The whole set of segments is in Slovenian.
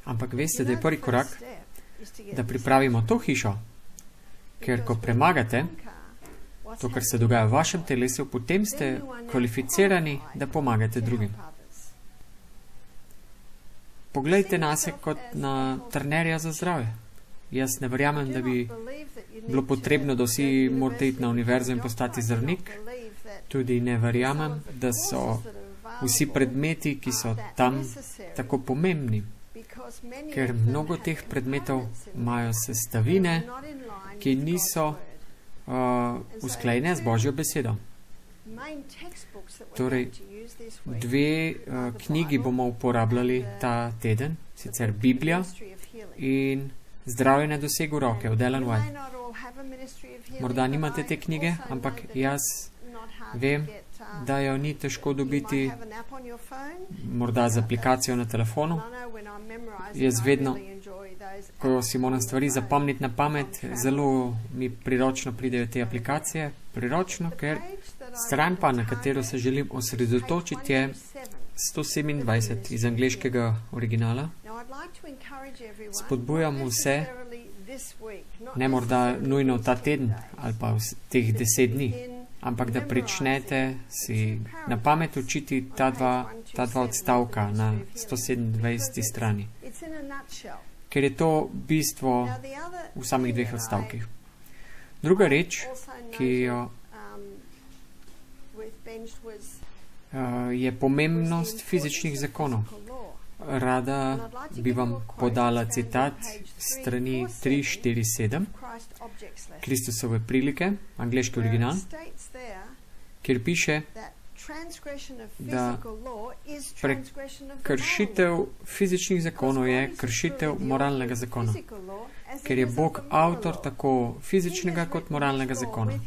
Ampak veste, da je prvi korak, da pripravimo to hišo, ker ko premagate to, kar se dogaja v vašem telesu, potem ste kvalificirani, da pomagate drugim. Poglejte nase kot na trenerja za zdravje. Jaz ne verjamem, da bi bilo potrebno, da vsi morate iti na univerzo in postati zdravnik. Tudi ne verjamem, da so vsi predmeti, ki so tam, tako pomembni. Ker mnogo teh predmetov imajo sestavine, ki niso usklajene z Božjo besedo. Torej, dve knjigi bomo uporabljali ta teden, sicer Biblija in Zdravje na dosegu roke od Ellen White. Morda nimate te knjige, ampak jaz vem, da jo ni težko dobiti morda z aplikacijo na telefonu. Jaz vedno, ko si moram stvari zapomniti na pamet, zelo mi priročno pridejo te aplikacije. Priročno, ker stran pa, na katero se želim osredotočiti, je 127 iz angleškega originala. Spodbujam vse, ne morda nujno ta teden ali pa teh 10 dni, ampak da pričnete si na pamet učiti ta dva odstavka na 127 strani. Ker je to bistvo v samih dveh odstavkih. Druga reč, ki jo je pomembnost fizičnih zakonov. Rada bi vam podala citat strani 347 Kristusove prilike, angleški original, kjer piše, da kršitev fizičnih zakonov je kršitev moralnega zakona, ker je Bog avtor tako fizičnega kot moralnega zakona.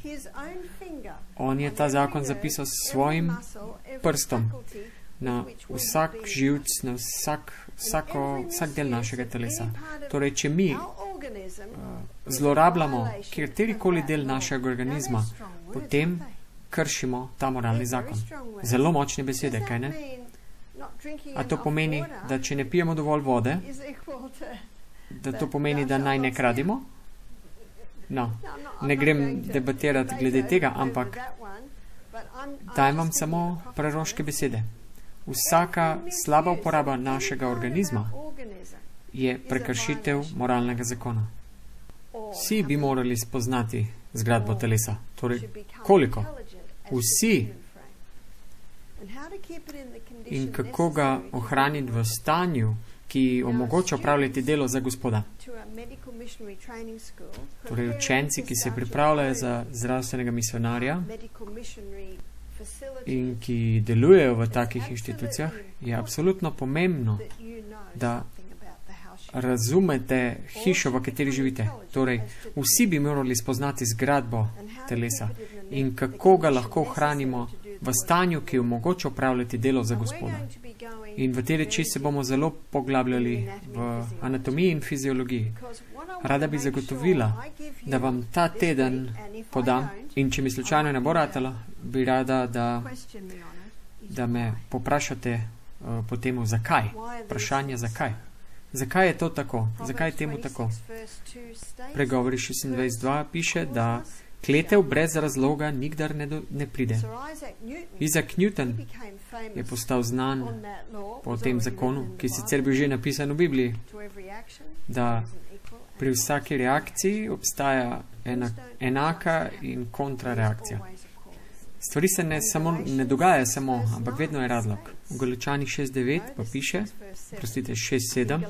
On je ta zakon zapisal s svojim prstom na vsak živc, na vsak del našega telesa. Torej, če mi zlorabljamo katerikoli del našega organizma, potem kršimo ta moralni zakon. Zelo močne besede, kaj ne? A to pomeni, da če ne pijemo dovolj vode, da to pomeni, da naj ne kradimo? No, ne grem debatirati glede tega, ampak dajem vam samo preroške besede. Vsaka slaba uporaba našega organizma je prekršitev moralnega zakona. Vsi bi morali spoznati zgradbo telesa. Torej, koliko? Vsi. In kako ga ohraniti v stanju, ki omogoča opravljati delo za Gospoda. Torej, učenci, ki se pripravljajo za zdravstvenega misionarja in ki delujejo v takih inštitucijah, je absolutno pomembno, da razumete hišo, v kateri živite. Torej, vsi bi morali spoznati zgradbo telesa in kako ga lahko ohranimo v stanju, ki omogoča opravljati delo za Gospoda. In v te reči se bomo zelo poglabljali v anatomiji in fiziologiji. Rada bi zagotovila, da vam ta teden podam, in če mi slučajno ne bo ratalo, bi rada, da me poprašate po temu, zakaj. Vprašanje, zakaj. Zakaj je to tako? Zakaj je temu tako? Pregovori 26.2 piše, da kletev brez razloga nikdar ne pride. Isaac Newton je postal znan po tem zakonu, ki sicer bil že napisan v Bibliji, da pri vsaki reakciji obstaja enaka in kontrareakcija. Stvari se ne dogajajo samo, ampak vedno je razlog. V Galačanih 6.9 pa piše, 6.7,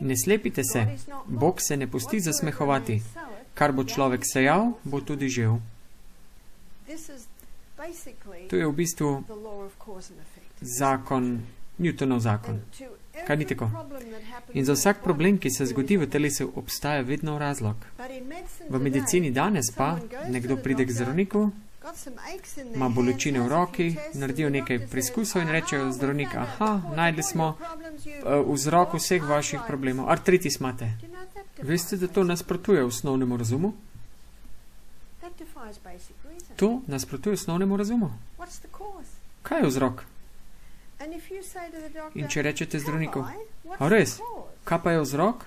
ne slepite se, Bog se ne pusti zasmehovati. Kar bo človek sejal, bo tudi žel. To je v bistvu zakon, Newtonov zakon. Kaj ni tako? In za vsak problem, ki se zgodi v telesu, obstaja vedno razlog. V medicini danes pa nekdo pride k zdravniku, ima bolečine v roki, naredijo nekaj preizkusov in rečejo zdravnik, našli smo vzrok vseh vaših problemov. Artritis imate. Veste, da to nasprotuje osnovnemu razumu? To nasprotuje osnovnemu razumu. Kaj je vzrok? In če rečete zdravniku, a res, kaj pa je vzrok?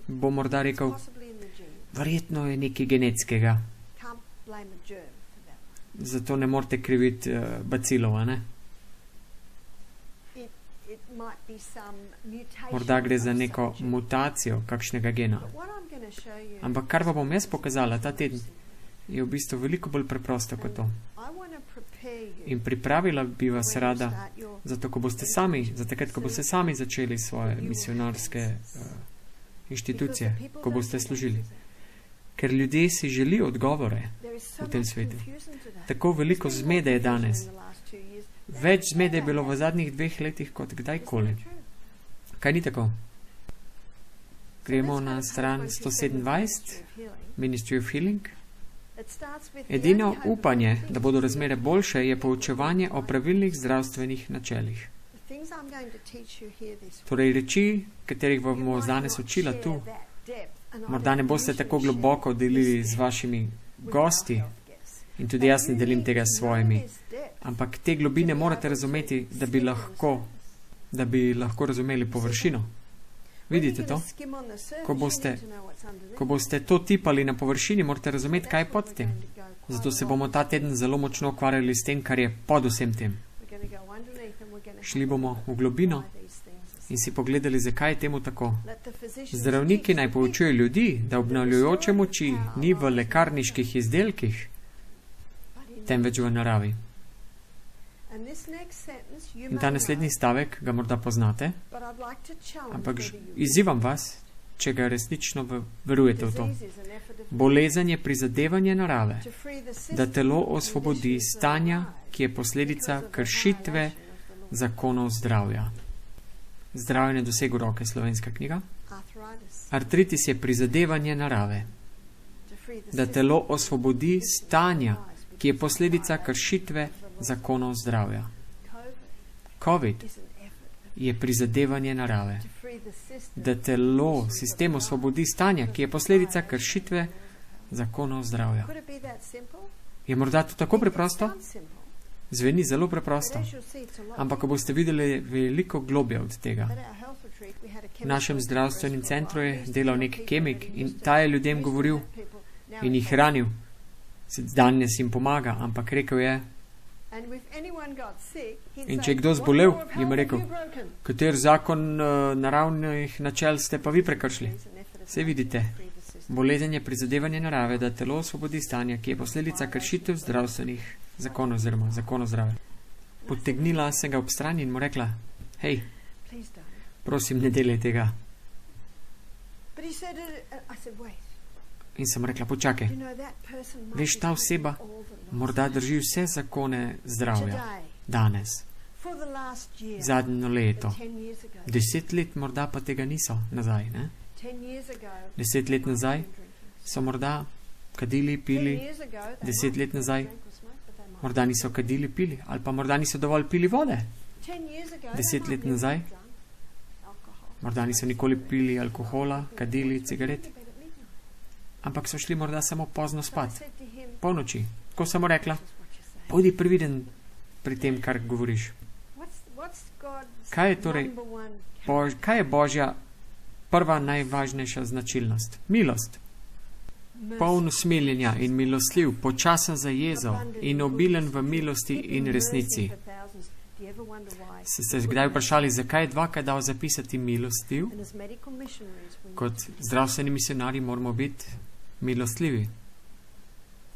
Bo morda rekel, verjetno je nekaj genetskega. Zato ne morete kriviti bacilov, ne? Morda gre za neko mutacijo kakšnega gena. Ampak kar vam bom jaz pokazala ta teden, je v bistvu veliko bolj preprosto kot to. In pripravila bi vas rada, zato ko boste sami začeli svoje misionarske inštitucije, ko boste služili. Ker ljudje si želijo odgovore v tem svetu. Tako veliko zmede je danes. Več zmede je bilo v zadnjih 2 letih kot kdajkoli. Kaj ni tako? Gremo na stran 127, Ministry of Healing. Edino upanje, da bodo razmere boljše, je poučevanje o pravilnih zdravstvenih načelih. Torej reči, katerih vam bomo danes učila tu, morda ne boste tako globoko delili z vašimi gosti in tudi jaz ne delim tega s svojimi, ampak te globine morate razumeti, da bi lahko razumeli površino. Vidite to? Ko boste to tipali na površini, morate razumeti, kaj je pod tem. Zato se bomo ta teden zelo močno ukvarjali s tem, kar je pod vsem tem. Šli bomo v globino in si pogledali, zakaj je temu tako. Zdravniki naj poučujejo ljudi, da obnavljajoče moči ni v lekarniških izdelkih, temveč v naravi. In ta naslednji stavek ga morda poznate, ampak izzivam vas, če ga resnično verujete v to. Bolezen je prizadevanje narave, da telo osvobodi stanja, ki je posledica kršitve zakonov zdravja. Zdravje ne dosegu roke, slovenska knjiga. Artritis je prizadevanje narave, da telo osvobodi stanja, ki je posledica kršitve zakonov zdravja. COVID je prizadevanje narave, da telo, sistem osvobodi stanja, ki je posledica kršitve zakonov zdravja. Je morda to tako preprosto? Zveni zelo preprosto, ampak ko boste videli veliko globje od tega. V našem zdravstvenem centru je delal nek kemik in ta je ljudem govoril in jih hranil. Danes jim pomaga, ampak rekel je, in če je kdo zbolel, jim je rekel, kater zakon naravnih načel ste pa vi prekršili. Vse vidite, bolezen je prizadevanje narave, da telo osvobodi stanja, ki je posledica kršitev zdravstvenih zakonov oziroma zakonov zdravja. Potegnila sem ga ob stran in mu rekla, hej, prosim, ne delaj tega. In sem rekla, počakaj, veš, ta oseba morda drži vse zakone zdravja danes, zadnjo leto, 10 let morda pa tega niso nazaj, ne? 10 let nazaj so morda kadili, pili, 10 let nazaj morda niso kadili, pili, ali pa morda niso dovolj pili vode. 10 let nazaj morda niso nikoli pili alkohola, kadili, cigaret, ampak so šli morda samo pozno spat, polnoči. Ko sem mu rekla, pojdi previden pri tem, kar govoriš. Kaj je torej, kaj je Božja prva najvažnejša značilnost? Milost. Poln usmiljenja in milostljiv, počasen za jezo in obilen v milosti in resnici. Ste se kdaj vprašali, zakaj je dvakrat dal zapisati milostljiv? Kot zdravstveni misionarji moramo biti milostljivi.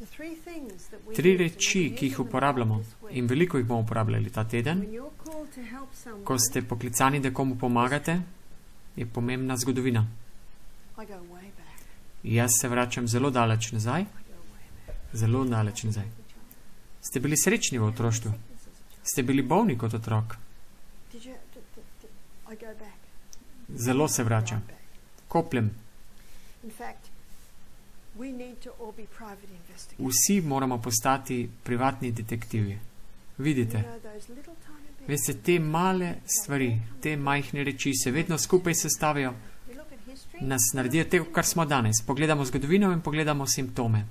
3 reči, ki jih uporabljamo, in veliko jih bomo uporabljali ta teden, ko ste poklicani, da komu pomagate, je pomembna zgodovina. Jaz se vračam zelo daleč nazaj. Zelo daleč nazaj. Ste bili srečni v otroštvu? Ste bili bolni kot otrok? Zelo se vračam. Kopljem. Vsi moramo postati privatni detektivi. Vidite? Veste, te male stvari, te majhne reči se vedno skupaj sestavijo, nas naredijo tega, kar smo danes. Pogledamo zgodovino in pogledamo simptome.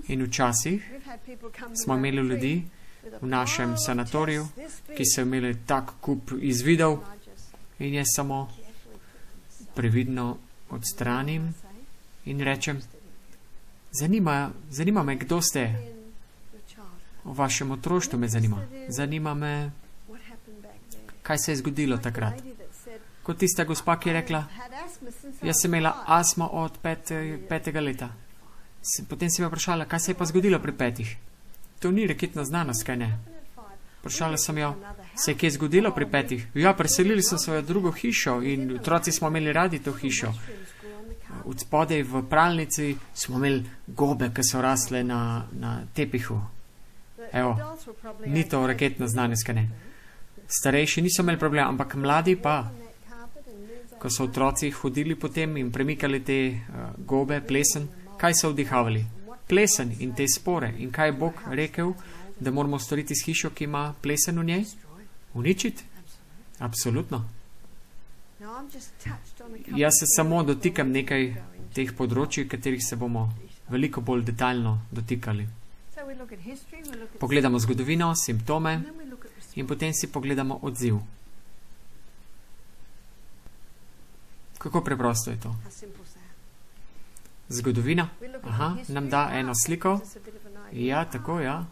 In včasih smo imeli ljudi, v našem sanatoriju, ki so imeli tak kup izvidov in jaz samo previdno odstranim in rečem, zanima me, kdo ste. O vašem otroštvu me zanima. Zanima me, kaj se je zgodilo takrat. Kot tista gospa, ki je rekla, jaz sem imela astmo od 5. leta. Potem sem jo vprašala, kaj se je pa zgodilo pri 5. To ni raketna znanost, kaj ne? Vprašala sem jo, se je kaj zgodilo pri 5? Ja, preselili smo se v drugo hišo in otroci smo imeli radi to hišo. Od spodaj v pralnici smo imeli gobe, ki so rasle na tepihu. Evo, ni to raketna znanost, kaj ne? Starejši niso imeli problema, ampak mladi pa, ko so otroci hodili potem in premikali te gobe, plesen, kaj so vdihavali? Plesen in te spore. In kaj je Bog rekel, da moramo storiti s hišo, ki ima plesen v njej? Uničiti? Absolutno. Jaz se samo dotikam nekaj teh področji, katerih se bomo veliko bolj detaljno dotikali. Pogledamo zgodovino, simptome in potem si pogledamo odziv. Kako preprosto je to? Zgodovina, nam da eno sliko. Ja, tako, ja.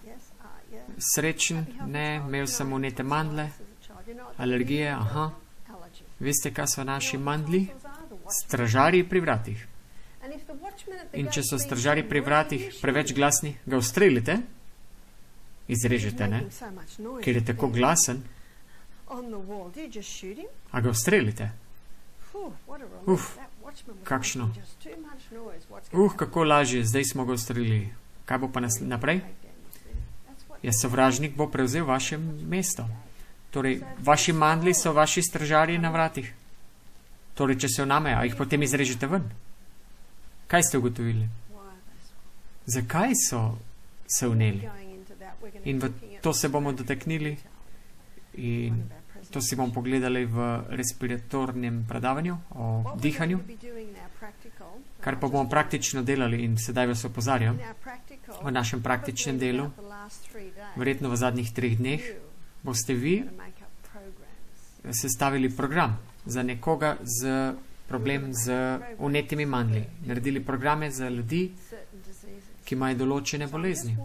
Srečen, ne, imel sem vnete mandle, alergije, Veste, kaj so naši mandli? Stražarji pri vratih. In če so stražarji pri vratih preveč glasni, ga ustrelite, izrežete, ne? Ker je tako glasen, a ga ustrelite. Kakšno. Kako lažje, zdaj smo ga ustrelili. Kaj bo pa naprej? Ja, sovražnik bo prevzel vaše mesto. Torej, vaši mandli so vaši stražarji na vratih. Torej, če se vnamejo, a jih potem izrežete ven. Kaj ste ugotovili? Zakaj so se vneli? In v to se bomo dotaknili in to si bomo pogledali v respiratornem predavanju o dihanju, kar pa bomo praktično delali in sedaj vas opozarjam. V našem praktičnem delu, verjetno v zadnjih 3 dneh, boste vi sestavili program za nekoga z problem z vnetimi mandli. Naredili programe za ljudi, ki imajo določene bolezni.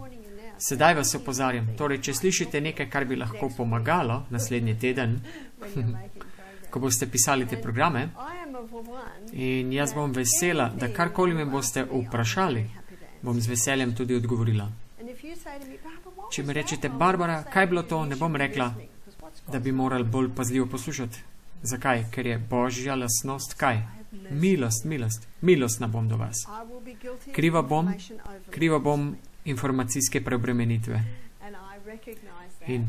Sedaj vas opozarjam. Torej, če slišite nekaj, kar bi lahko pomagalo naslednji teden, ko boste pisali te programe, in jaz bom vesela, da karkoli me boste vprašali, bom z veseljem tudi odgovorila. Če mi rečete, Barbara, kaj je bilo to, ne bom rekla, da bi morali bolj pazljivo poslušati. Zakaj? Ker je božja lastnost kaj? Milost. Milostna bom do vas. Kriva bom informacijske preobremenitve. In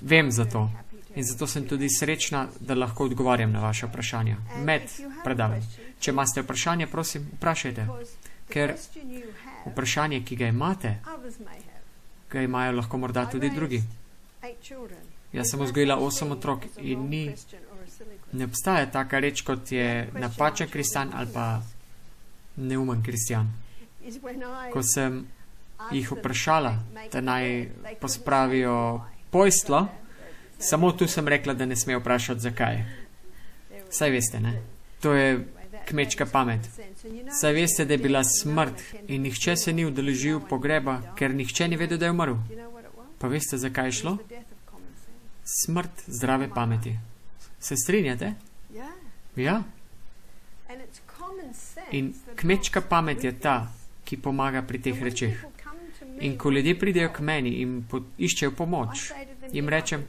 vem za to. In zato sem tudi srečna, da lahko odgovarjam na vaše vprašanja. Med predavanjem. Če imate vprašanje, prosim, vprašajte. Ker vprašanje, ki ga imate, ga imajo lahko morda tudi drugi. Jaz sem vzgojila 8 otrok in ne obstaja taka reč, kot je napačen kristjan ali pa neumen kristjan. Ko sem jih vprašala, da naj pospravijo pojstvo, samo tu sem rekla, da ne smejo vprašati, zakaj. Saj veste, ne? To je kmečka pamet. Saj veste, da je bila smrt in nihče se ni udeležil pogreba, ker nihče ni vedel, da je umrl. Pa veste, zakaj je šlo? Smrt zdrave pameti. Se strinjate? Ja. In kmečka pamet je ta, ki pomaga pri teh rečeh. In ko ljudje pridejo k meni in iščejo pomoč, jim rečem,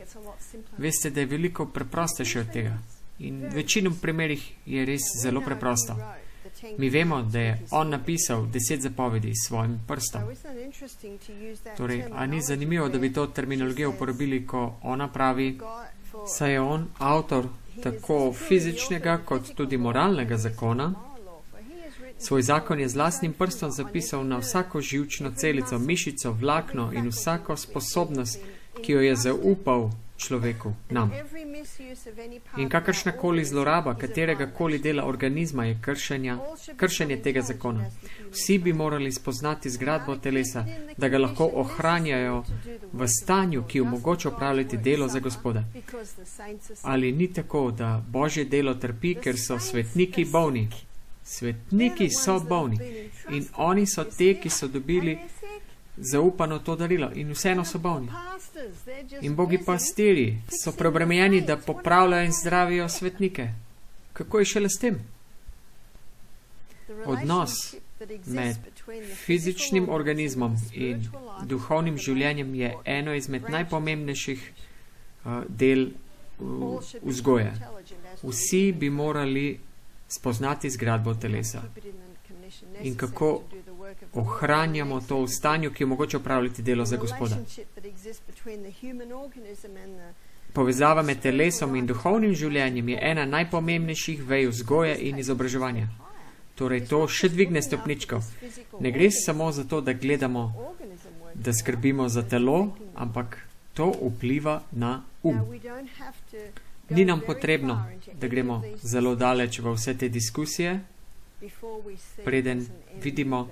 veste, da je veliko preprostejše od tega. In v večini primerih je res zelo preprosto. Mi vemo, da je on napisal 10 zapovedi s svojim prstom. Torej, a ni zanimivo, da bi to terminologijo uporabili, ko ona pravi, saj je on avtor tako fizičnega kot tudi moralnega zakona. Svoj zakon je z lastnim prstom zapisal na vsako živčno celico, mišico, vlakno in vsako sposobnost, ki jo je zaupal človeku, nam. In kakršnakoli zloraba katerega koli dela organizma je kršenje tega zakona. Vsi bi morali spoznati zgradbo telesa, da ga lahko ohranjajo v stanju, ki omogoča opravljati delo za Gospoda. Ali ni tako, da Božje delo trpi, ker so svetniki bolni? Svetniki so bolni in oni so te, ki so dobili zaupano to darilo in vseeno so bolni. In bogi pastiri so preobremenjeni, da popravljajo in zdravijo svetnike. Kako je šele s tem? Odnos med fizičnim organizmom in duhovnim življenjem je eno izmed najpomembnejših del vzgoje. Vsi bi morali spoznati zgradbo telesa in kako ohranjamo to v stanju, ki omogoča opravljati delo za Gospoda. Povezava med telesom in duhovnim življenjem je ena najpomembnejših vej vzgoje in izobraževanja. Torej, to še dvigne stopničko. Ne gre samo za to, da gledamo, da skrbimo za telo, ampak to vpliva na Ni nam potrebno, da gremo zelo daleč v vse te diskusije, preden vidimo,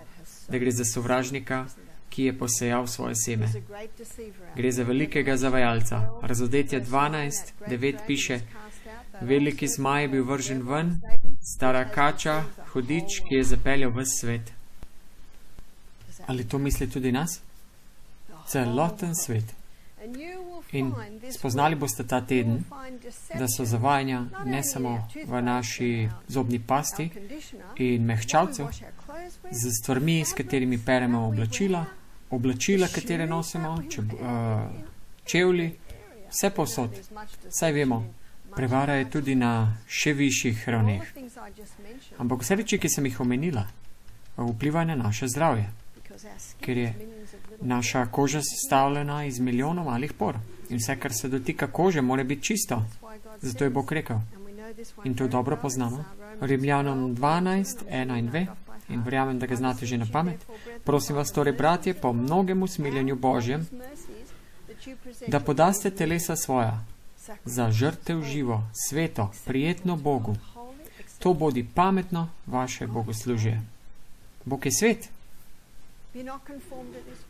da gre za sovražnika, ki je posejal svoje seme. Gre za velikega zavajalca. Razodetje 12:9 piše: veliki zmaj je bil vržen ven, stara kača, hudič, ki je zapeljal ves svet. Ali to misli tudi nas? Celoten svet. In spoznali boste ta teden, da so zavajanja ne samo v naši zobni pasti in mehčalcev, z stvarmi, s katerimi peremo oblačila, katere nosimo, čevlji, vse povsod. Saj vemo, prevara je tudi na še višjih ravneh. Ampak vse reči, ki sem jih omenila, vplivajo na naše zdravje, ker je naša koža sestavljena iz milijonov malih por. In vse, kar se dotika kože, mora biti čisto. Zato je Bog rekel. In to dobro poznamo. Rimljanom 12:1 in 2. In verjamem, da ga znate že na pamet. Prosim vas torej, bratje, po mnogem usmiljenju Božjem, da podaste telesa svoja za žrtev živo, sveto, prijetno Bogu. To bodi pametno vaše bogoslužje. Bog je svet.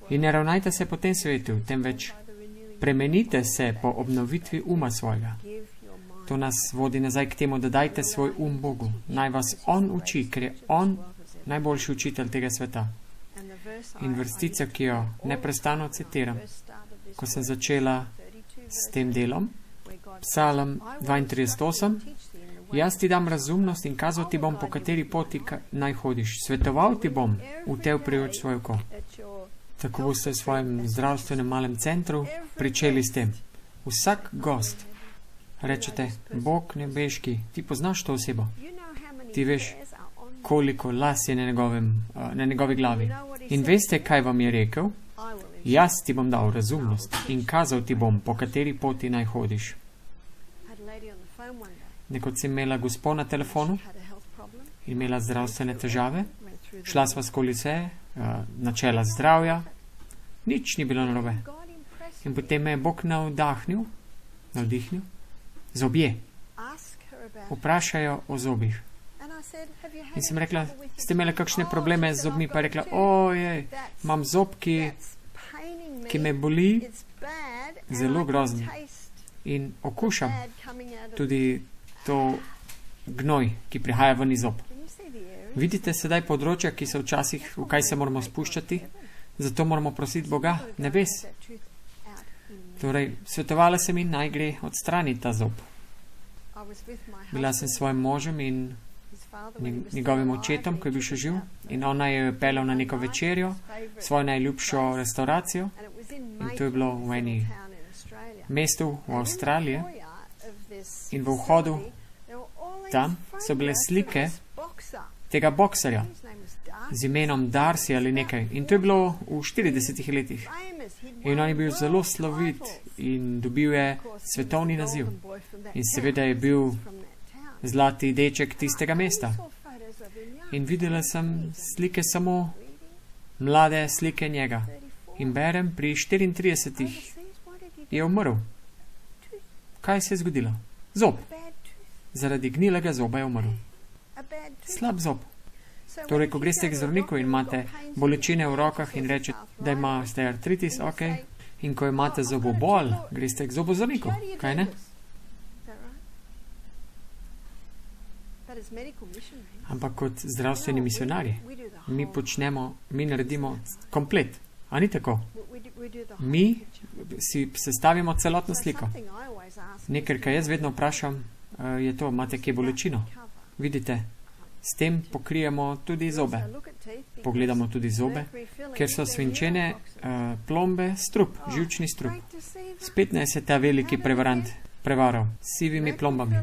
In ne ravnajte se po tem svetu, temveč premenite se po obnovitvi uma svojega. To nas vodi nazaj k temu, da dajte svoj Bogu. Naj vas On uči, ker je On najboljši učitelj tega sveta. In vrstica, ki jo neprestano citiram, ko sem začela s tem delom, Psalm 32:8, jaz ti dam razumnost in kazal ti bom, po kateri poti naj hodiš. Svetoval ti bom v te uprijoč svoj oko. Tako boste v svojem zdravstvenem malem centru pričeli s tem. Vsak gost, rečete, Bog nebeški, ti poznaš to osebo. Ti veš, koliko las je na njegovi glavi. In veste, kaj vam je rekel? Jaz ti bom dal razumnost in kazal ti bom, po kateri poti naj hodiš. Nekoč sem imela gospo na telefonu, imela zdravstvene težave, šla sva skoli vse, načela zdravja, nič ni bilo narobe. In potem me je Bog navdihnil, zobje. Vprašajo o zobih. In sem rekla, ste imeli kakšne probleme z zobmi? Pa je rekla, ojej, imam zob, ki me boli, zelo grozen. In okušam tudi to gnoj, ki prihaja ven iz zob. Vidite sedaj področja, ki so včasih, v kaj se moramo spuščati? Zato moramo prositi Boga, nebes. Torej, svetovala sem in naj gre odstraniti ta zob. Bila sem s svojim možem in njegovim očetom, ko je bil še živ, in ona je peljal na neko večerjo, svojo najljubšo restauracijo, in to je bilo v eni mestu v Avstraliji, in v vhodu tam so bile slike tega bokserja z imenom Darcy ali nekaj, in to je bilo v 40 letih. In on je bil zelo slovit in dobil je svetovni naziv. In seveda je bil zlati deček tistega mesta. In videla sem slike, samo mlade slike njega. In berem, pri 34 je umrl. Kaj se je zgodilo? Zob. Zaradi gnilega zoba je umrl. Slab zob. Torej, ko greste k zdravniku in imate bolečine v rokah in rečete, da imate artritis, ok, in ko imate zobobol, greste k zobozdravniku, kaj ne? Ampak kot zdravstveni misionarji, mi naredimo komplet. A ni tako? Mi si sestavimo celotno sliko. Nekaj, kar jaz vedno vprašam, je to, imate kje bolečino? Vidite, s tem pokrijemo tudi zobe. Pogledamo tudi zobe, ker so svinčene plombe, strup, živčni strup. Spet nas je ta veliki prevarant prevaral s sivimi plombami.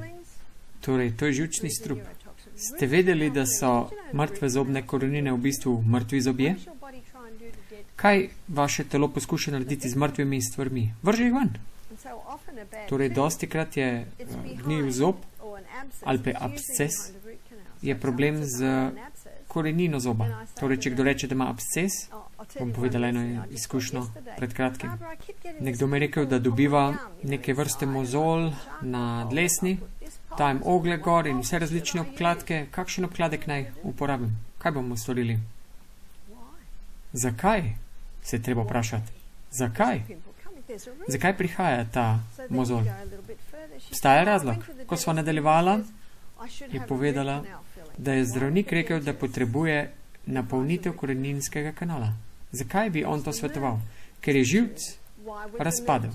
Torej, to je živčni strup. Ste vedeli, da so mrtve zobne korenine v bistvu mrtvi zobje? Kaj vaše telo poskuša narediti z mrtvimi stvarmi? Vrže jih ven. Torej, dosti krat je gnil zob ali pa absces, je problem z korenino zoba. Torej, če kdo reče, da ima absces, bom povedala eno izkušnjo pred kratkim. Nekdo mi je rekel, da dobiva neke vrste mozol na dlesni, dajem ogle gor in vse različne obkladke. Kakšen obkladek naj uporabim? Kaj bomo storili? Zakaj? Se je treba vprašati. Zakaj? Zakaj prihaja ta mozol? Obstaja razlog. Ko sva nadaljevala, je povedala, da je zdravnik rekel, da potrebuje napolnitev koreninskega kanala. Zakaj bi on to svetoval? Ker je živc razpadel.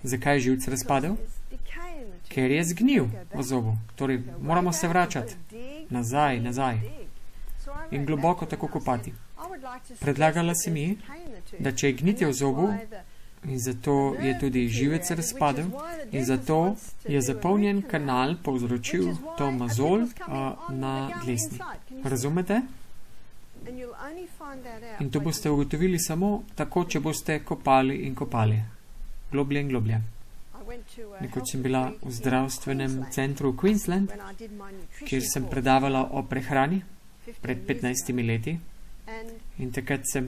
Zakaj je živc razpadel? Ker je zgnil v zobu. Torej, moramo se vračati nazaj in globoko tako kopati. Predlagala si mi, da če je gnitje v zobu, in zato je tudi živec razpadel, in zato je zapolnjen kanal povzročil to mozol na dlesni. Razumete? In to boste ugotovili samo tako, če boste kopali in kopali. Globlje in globlje. Nekoč sem bila v zdravstvenem centru v Queensland, kjer sem predavala o prehrani pred 15 leti. In takrat sem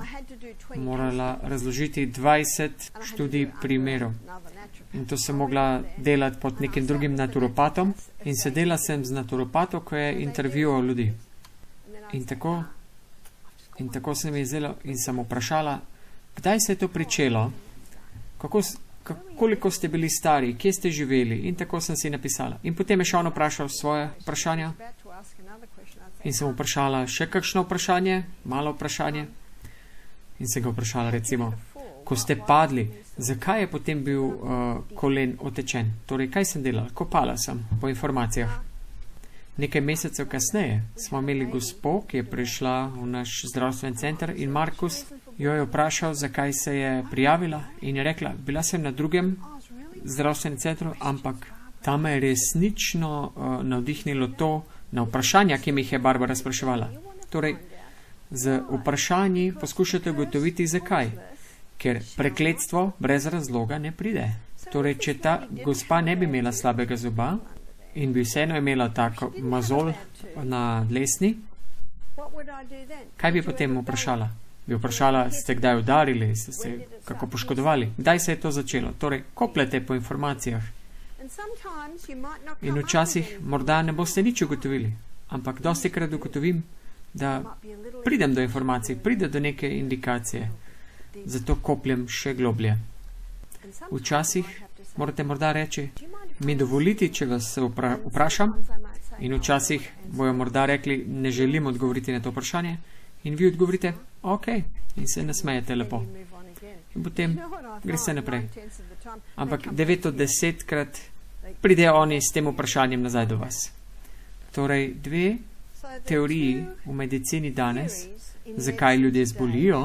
morala razložiti 20 študij primerov. In to sem mogla delati pod nekim drugim naturopatom. In sedela sem z naturopatom, ko je intervjuval ljudi. In tako sem jezela in sem vprašala, kdaj se je to pričelo, koliko ste bili stari, kje ste živeli. In tako sem si napisala. In potem je še on vprašal svoje vprašanja. In sem vprašala še kakšno vprašanje, malo vprašanje. In sem ga vprašala, recimo, ko ste padli, zakaj je potem bil kolen otečen? Torej, kaj sem delala? Kopala sem po informacijah. Nekaj mesecev kasneje smo imeli gospo, ki je prišla v naš zdravstven center in Markus jo je vprašal, zakaj se je prijavila in je rekla, bila sem na drugem zdravstvenem centru, ampak tam me je resnično navdihnilo to, na vprašanja, ki mi jih je Barbara spraševala. Torej, z vprašanji poskušate ugotoviti, zakaj. Ker prekletstvo brez razloga ne pride. Torej, če ta gospa ne bi imela slabega zoba in bi vseeno imela tako mozol na dlesni, kaj bi potem vprašala? Bi vprašala, ste kdaj udarili, ste se kako poškodovali? Kdaj se je to začelo? Torej, koplete po informacijah. In včasih morda ne boste nič ugotovili, ampak dosti krat ugotovim, da pridem do informacij, pride do neke indikacije, zato kopljem še globlje. Včasih morate morda reči, mi dovoliti, če vas vprašam, in včasih bojo morda rekli, ne želim odgovoriti na to vprašanje, in vi odgovorite, ok, in se nasmejete lepo. In potem gre se naprej. Ampak 9 od 10 krat pridejo oni s tem vprašanjem nazaj do vas. Torej, 2 teoriji v medicini danes, zakaj ljudje zbolijo,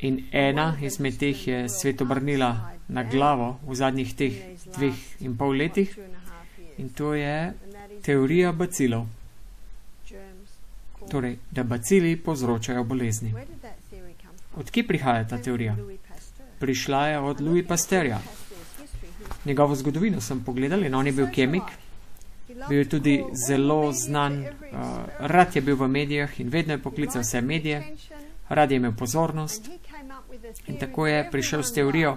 in ena izmed teh je svet obrnila na glavo v zadnjih teh 2,5 letih, in to je teorija bacilov. Torej, da bacili povzročajo bolezni. Od kje prihaja ta teorija? Prišla je od Louis Pasteurja. Njegovo zgodovino sem pogledal in on je bil kemik, bil je tudi zelo znan, rad je bil v medijah in vedno je poklical vse medije, rad je imel pozornost in tako je prišel s teorijo,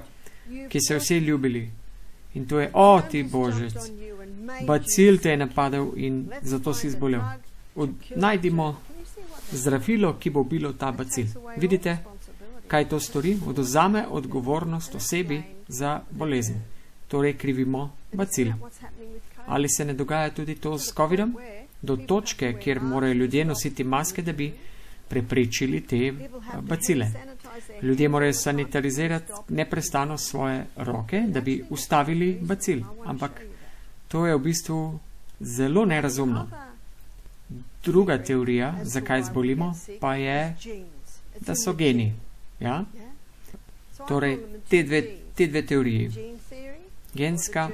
ki so vsi ljubili. In to je, ti božec, bacil te je napadel in zato si zbolel. Najdimo zdravilo, ki bo ubilo ta bacil. Vidite, kaj to stori? Odvzame odgovornost osebi za bolezen. Torej krivimo bacil. Ali se ne dogaja tudi to s COVID-om? Do točke, kjer morajo ljudje nositi maske, da bi preprečili te bacile. Ljudje morajo sanitarizirati neprestano svoje roke, da bi ustavili bacil. Ampak to je v bistvu zelo nerazumno. Druga teorija, zakaj zbolimo, pa je, da so geni. Ja? Torej, te dve teoriji, genska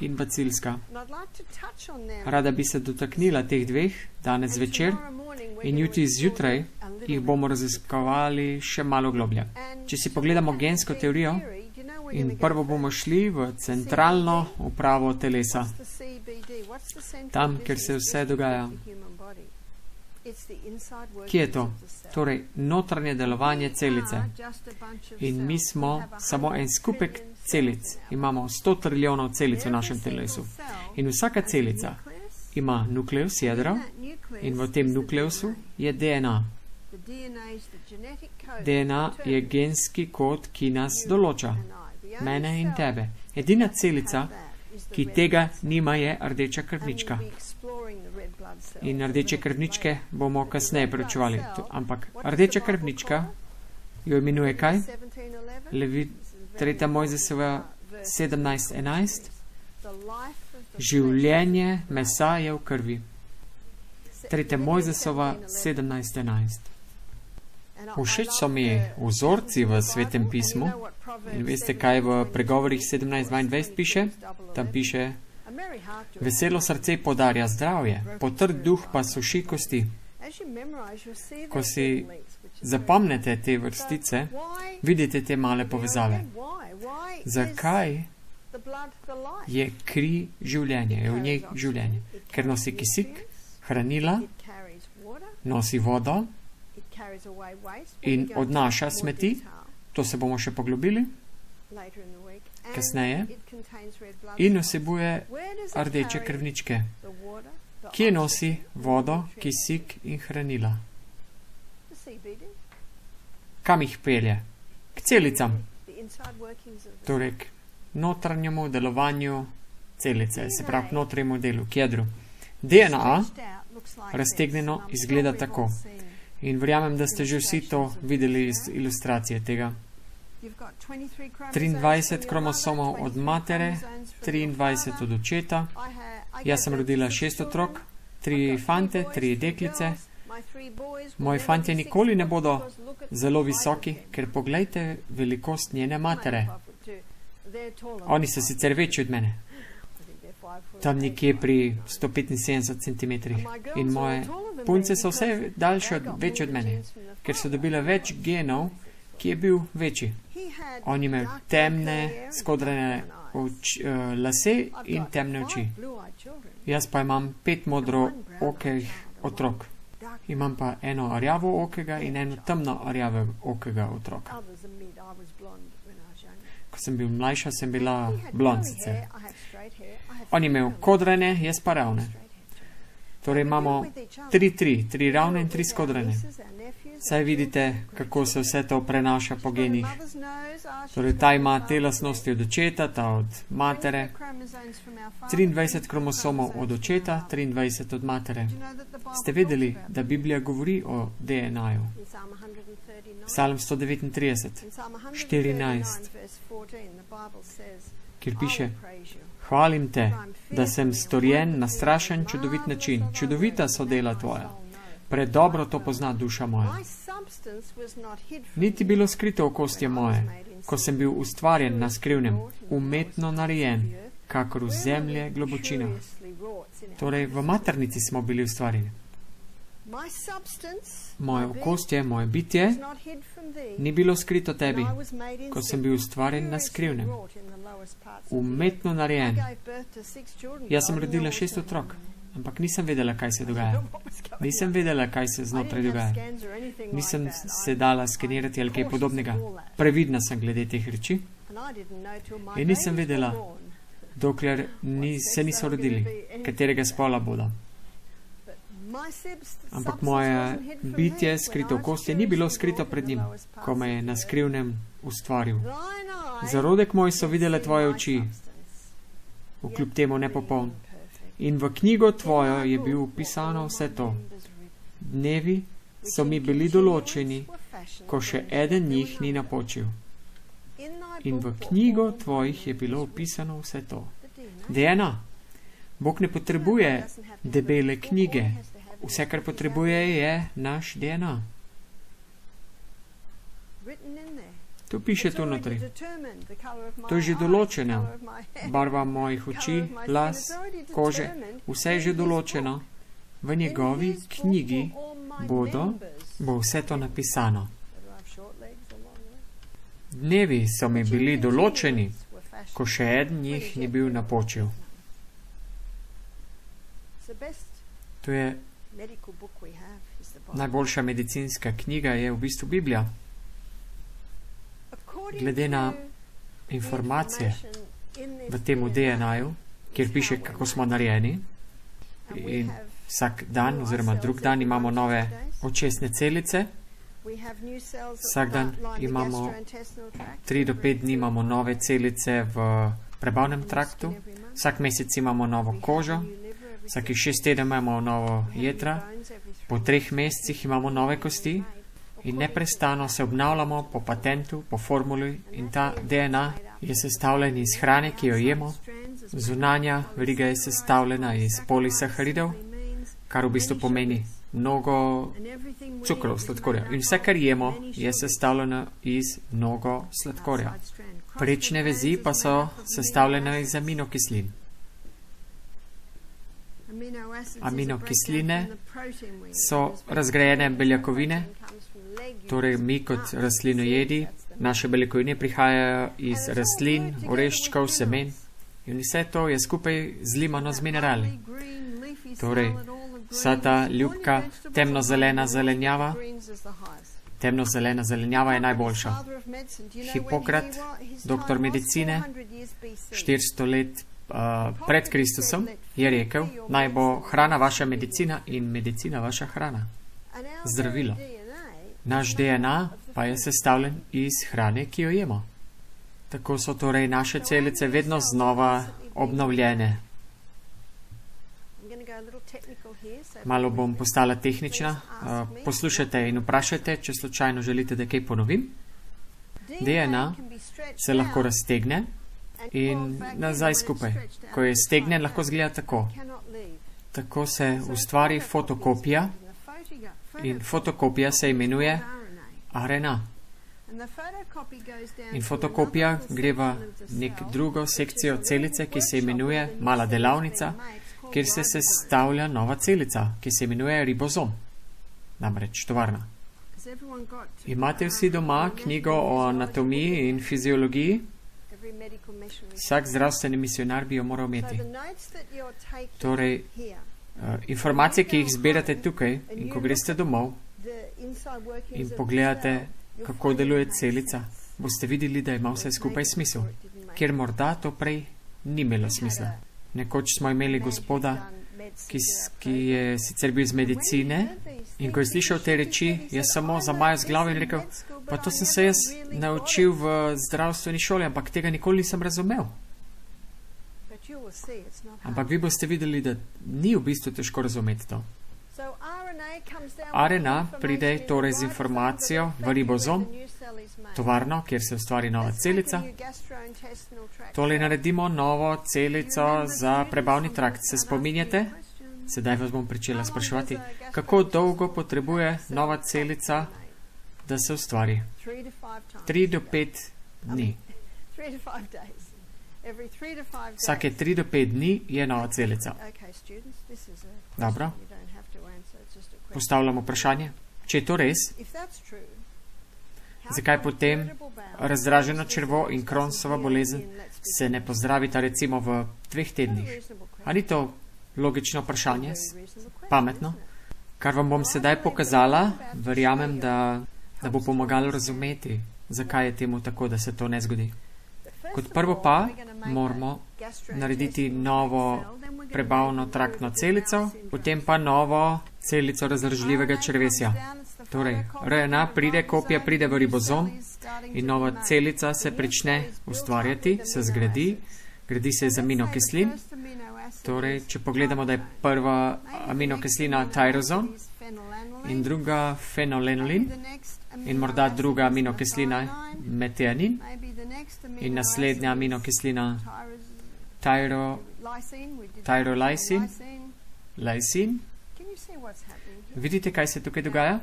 in bacilska. Rada bi se dotaknila teh dveh danes večer in jutri zjutraj jih bomo raziskovali še malo globlje. Če si pogledamo gensko teorijo in prvo bomo šli v centralno upravo telesa, tam, kjer se vse dogaja. Kje je to? Torej, notranje delovanje celice. In mi smo samo en skupek celic. Imamo 100 trilijonov celic v našem telesu. In vsaka celica ima nukleus, jedro, in v tem nukleusu je DNA. DNA je genski kod, ki nas določa. Mene in tebe. Edina celica, ki tega nima, je rdeča krvnička. In rdeče krvničke bomo kasneje preučevali. Ampak rdeča krvnička jo imenuje kaj? 3. Mojzesova 17:11. Življenje mesa je v krvi. 3. Mojzesova 17:11. Všeč so mi vzorci v Svetem pismu. In veste, kaj v pregovorih 17:22 piše? Tam piše: veselo srce podarja zdravje, potrd duh pa suši kosti. Ko si zapomnete te vrstice, vidite te male povezave. Zakaj je kri življenje, je v njej življenje? Ker nosi kisik, hranila, nosi vodo in odnaša smeti. To se bomo še poglobili kasneje. In vsebuje rdeče krvničke, ki nosi vodo, kisik in hranila. Kam jih pelje? K celicam. Torej, k notranjemu delovanju celice, se pravi k notranjemu delu, k jedru. DNA raztegnjeno izgleda tako. In verjamem, da ste že vsi to videli iz ilustracije tega. 23 kromosomov od matere, 23 od očeta. Jaz sem rodila 6 otrok, 3 fante, 3 deklice. Moji fantje nikoli ne bodo zelo visoki, ker poglejte velikost njene matere. Oni so sicer večji od mene. Tam nekje pri 175 cm. In moje punce so vse večje od mene, ker so dobile več genov, ki je bil večji. On ima temne, skodrane lase in temne oči. Jaz pa imam 5 modro okih otrok. Imam pa eno rjavo okega in eno temno rjave okega otroka. Ko sem bil mlajša, sem bila blond sicer. On je imel kodrane, jaz pa ravne. Torej imamo 3 ravne in 3 skodrane. Saj vidite, kako se vse to prenaša po genih. Torej, ta ima te lastnosti od očeta, ta od matere. 23 kromosomov od očeta, 23 od matere. Ste vedeli, da Biblija govori o DNA-ju? Psalm 139, 14, kjer piše: hvalim te, da sem storjen na strašen, čudovit način. Čudovita so dela tvoja. Predobro to pozna duša moja. Niti bilo skrito v kostje moje, ko sem bil ustvarjen na skrivnem, umetno narejen, kakor v zemlje globočina. Torej, v maternici smo bili ustvarjeni. Moje okostje, moje bitje ni bilo skrito tebi, ko sem bil ustvarjen na skrivnem, umetno narejen. Jaz sem rodila 6 otrok, ampak nisem vedela, kaj se dogaja. Nisem vedela, kaj se znotraj dogaja. Nisem se dala skenirati ali kaj podobnega. Previdna sem glede teh reči. In nisem vedela, dokler se niso rodili, katerega spola bodo. Ampak moje bitje, skrito v kosti, ni bilo skrito pred njim, ko me je na skrivnem ustvaril. Zarodek moj so videle tvoje oči, vkljub temu nepopoln. In v knjigo tvojo je bil upisano vse to. Dnevi so mi bili določeni, ko še eden njih ni napočil. In v knjigo tvojih je bilo upisano vse to. DNA. Bog ne potrebuje debele knjige. Vse, kar potrebuje, je naš DNA. To piše tu notri. To je že določeno. Barva mojih oči, las, kože, vse je že določeno. V njegovi knjigi bo vse to napisano. Dnevi so mi bili določeni, ko še eden njih ni bil napočil. To je najboljša medicinska knjiga, je v bistvu Biblija. Glede na informacije v tem DNA-ju, kjer piše, kako smo narejeni, in vsak dan oziroma drug dan imamo nove očesne celice, vsak dan imamo 3 do 5 dni imamo nove celice v prebavnem traktu, vsak mesec imamo novo kožo, vsakih 6 tednov imamo novo jedra, po 3 mesecih imamo nove kosti in neprestano se obnavljamo po patentu, po formuli, in ta DNA je sestavljen iz hrane, ki jo jemo. Zunanja veriga je sestavljena iz polisaharidov, kar v bistvu pomeni mnogo cukrov, sladkorja. In vse, kar jemo, je sestavljeno iz mnogo sladkorja. Prečne vezi pa so sestavljene iz aminokislin. Aminokisline so razgrajene beljakovine, torej mi kot rastlinojedi, naše beljakovine prihajajo iz rastlin, oreščkov, semen in vse to je skupaj zlimano z minerali. Torej, vsa ta ljubka temnozelena zelenjava, temnozelena zelenjava je najboljša. Hipokrat, doktor medicine, 400 let pred Kristusom, je rekel, naj bo hrana vaša medicina in medicina vaša hrana. Zdravilo. Naš DNA pa je sestavljen iz hrane, ki jo jemo. Tako so torej naše celice vedno znova obnovljene. Malo bom postala tehnična. Poslušajte in vprašajte, če slučajno želite, da kaj ponovim. DNA se lahko raztegne in nazaj skupaj. Ko je stegnen, lahko zgleda tako. Tako se ustvari fotokopija in fotokopija se imenuje RNA. In fotokopija gre v nek drugo sekcijo celice, ki se imenuje mala delavnica, kjer se sestavlja nova celica, ki se imenuje ribozom. Namreč tovarna. Imate vsi doma knjigo o anatomiji in fiziologiji? Vsak zdravstveni misionar bi jo moral imeti. Torej, informacije, ki jih zbirate tukaj in ko greste domov in pogledate, kako deluje celica, boste videli, da ima vse skupaj smisel, ker morda to prej ni imelo smisla. Nekoč smo imeli gospoda, ki je sicer bil iz medicine in ko je slišal te reči, je samo zamajal z glavo in rekel, pa to sem se jaz naučil v zdravstveni šoli, ampak tega nikoli nisem razumel. Ampak vi boste videli, da ni v bistvu težko razumeti to. RNA pride torej z informacijo v ribozom, tovarno, kjer se ustvari nova celica. Tole naredimo novo celico za prebavni trakt. Se spominjate? Sedaj vas bom pričela spraševati, kako dolgo potrebuje nova celica, da se ustvari? 3 do 5 dni. Vsake 3 do 5 dni je nova celica. Dobro. Postavljamo vprašanje. Če je to res, zakaj potem razdraženo črevo in Crohnsova bolezen se ne pozdravita recimo v 2 tednih? A ni to logično vprašanje? Pametno? Kar vam bom sedaj pokazala, verjamem, da bo pomagalo razumeti, zakaj je temu tako, da se to ne zgodi. Kot prvo pa moramo narediti novo prebavno traktno celico, potem pa novo celico razdražljivega črevesja. Torej, RNA pride, kopija pride v ribozom in nova celica se prične ustvarjati, se zgradi, gradi se iz aminokislin. Torej, če pogledamo, da je prva aminokislina tyrozon in druga fenolenolin in morda druga aminokislina metionin in naslednja aminokislina tyrolysin, lysin. Vidite, kaj se tukaj dogaja?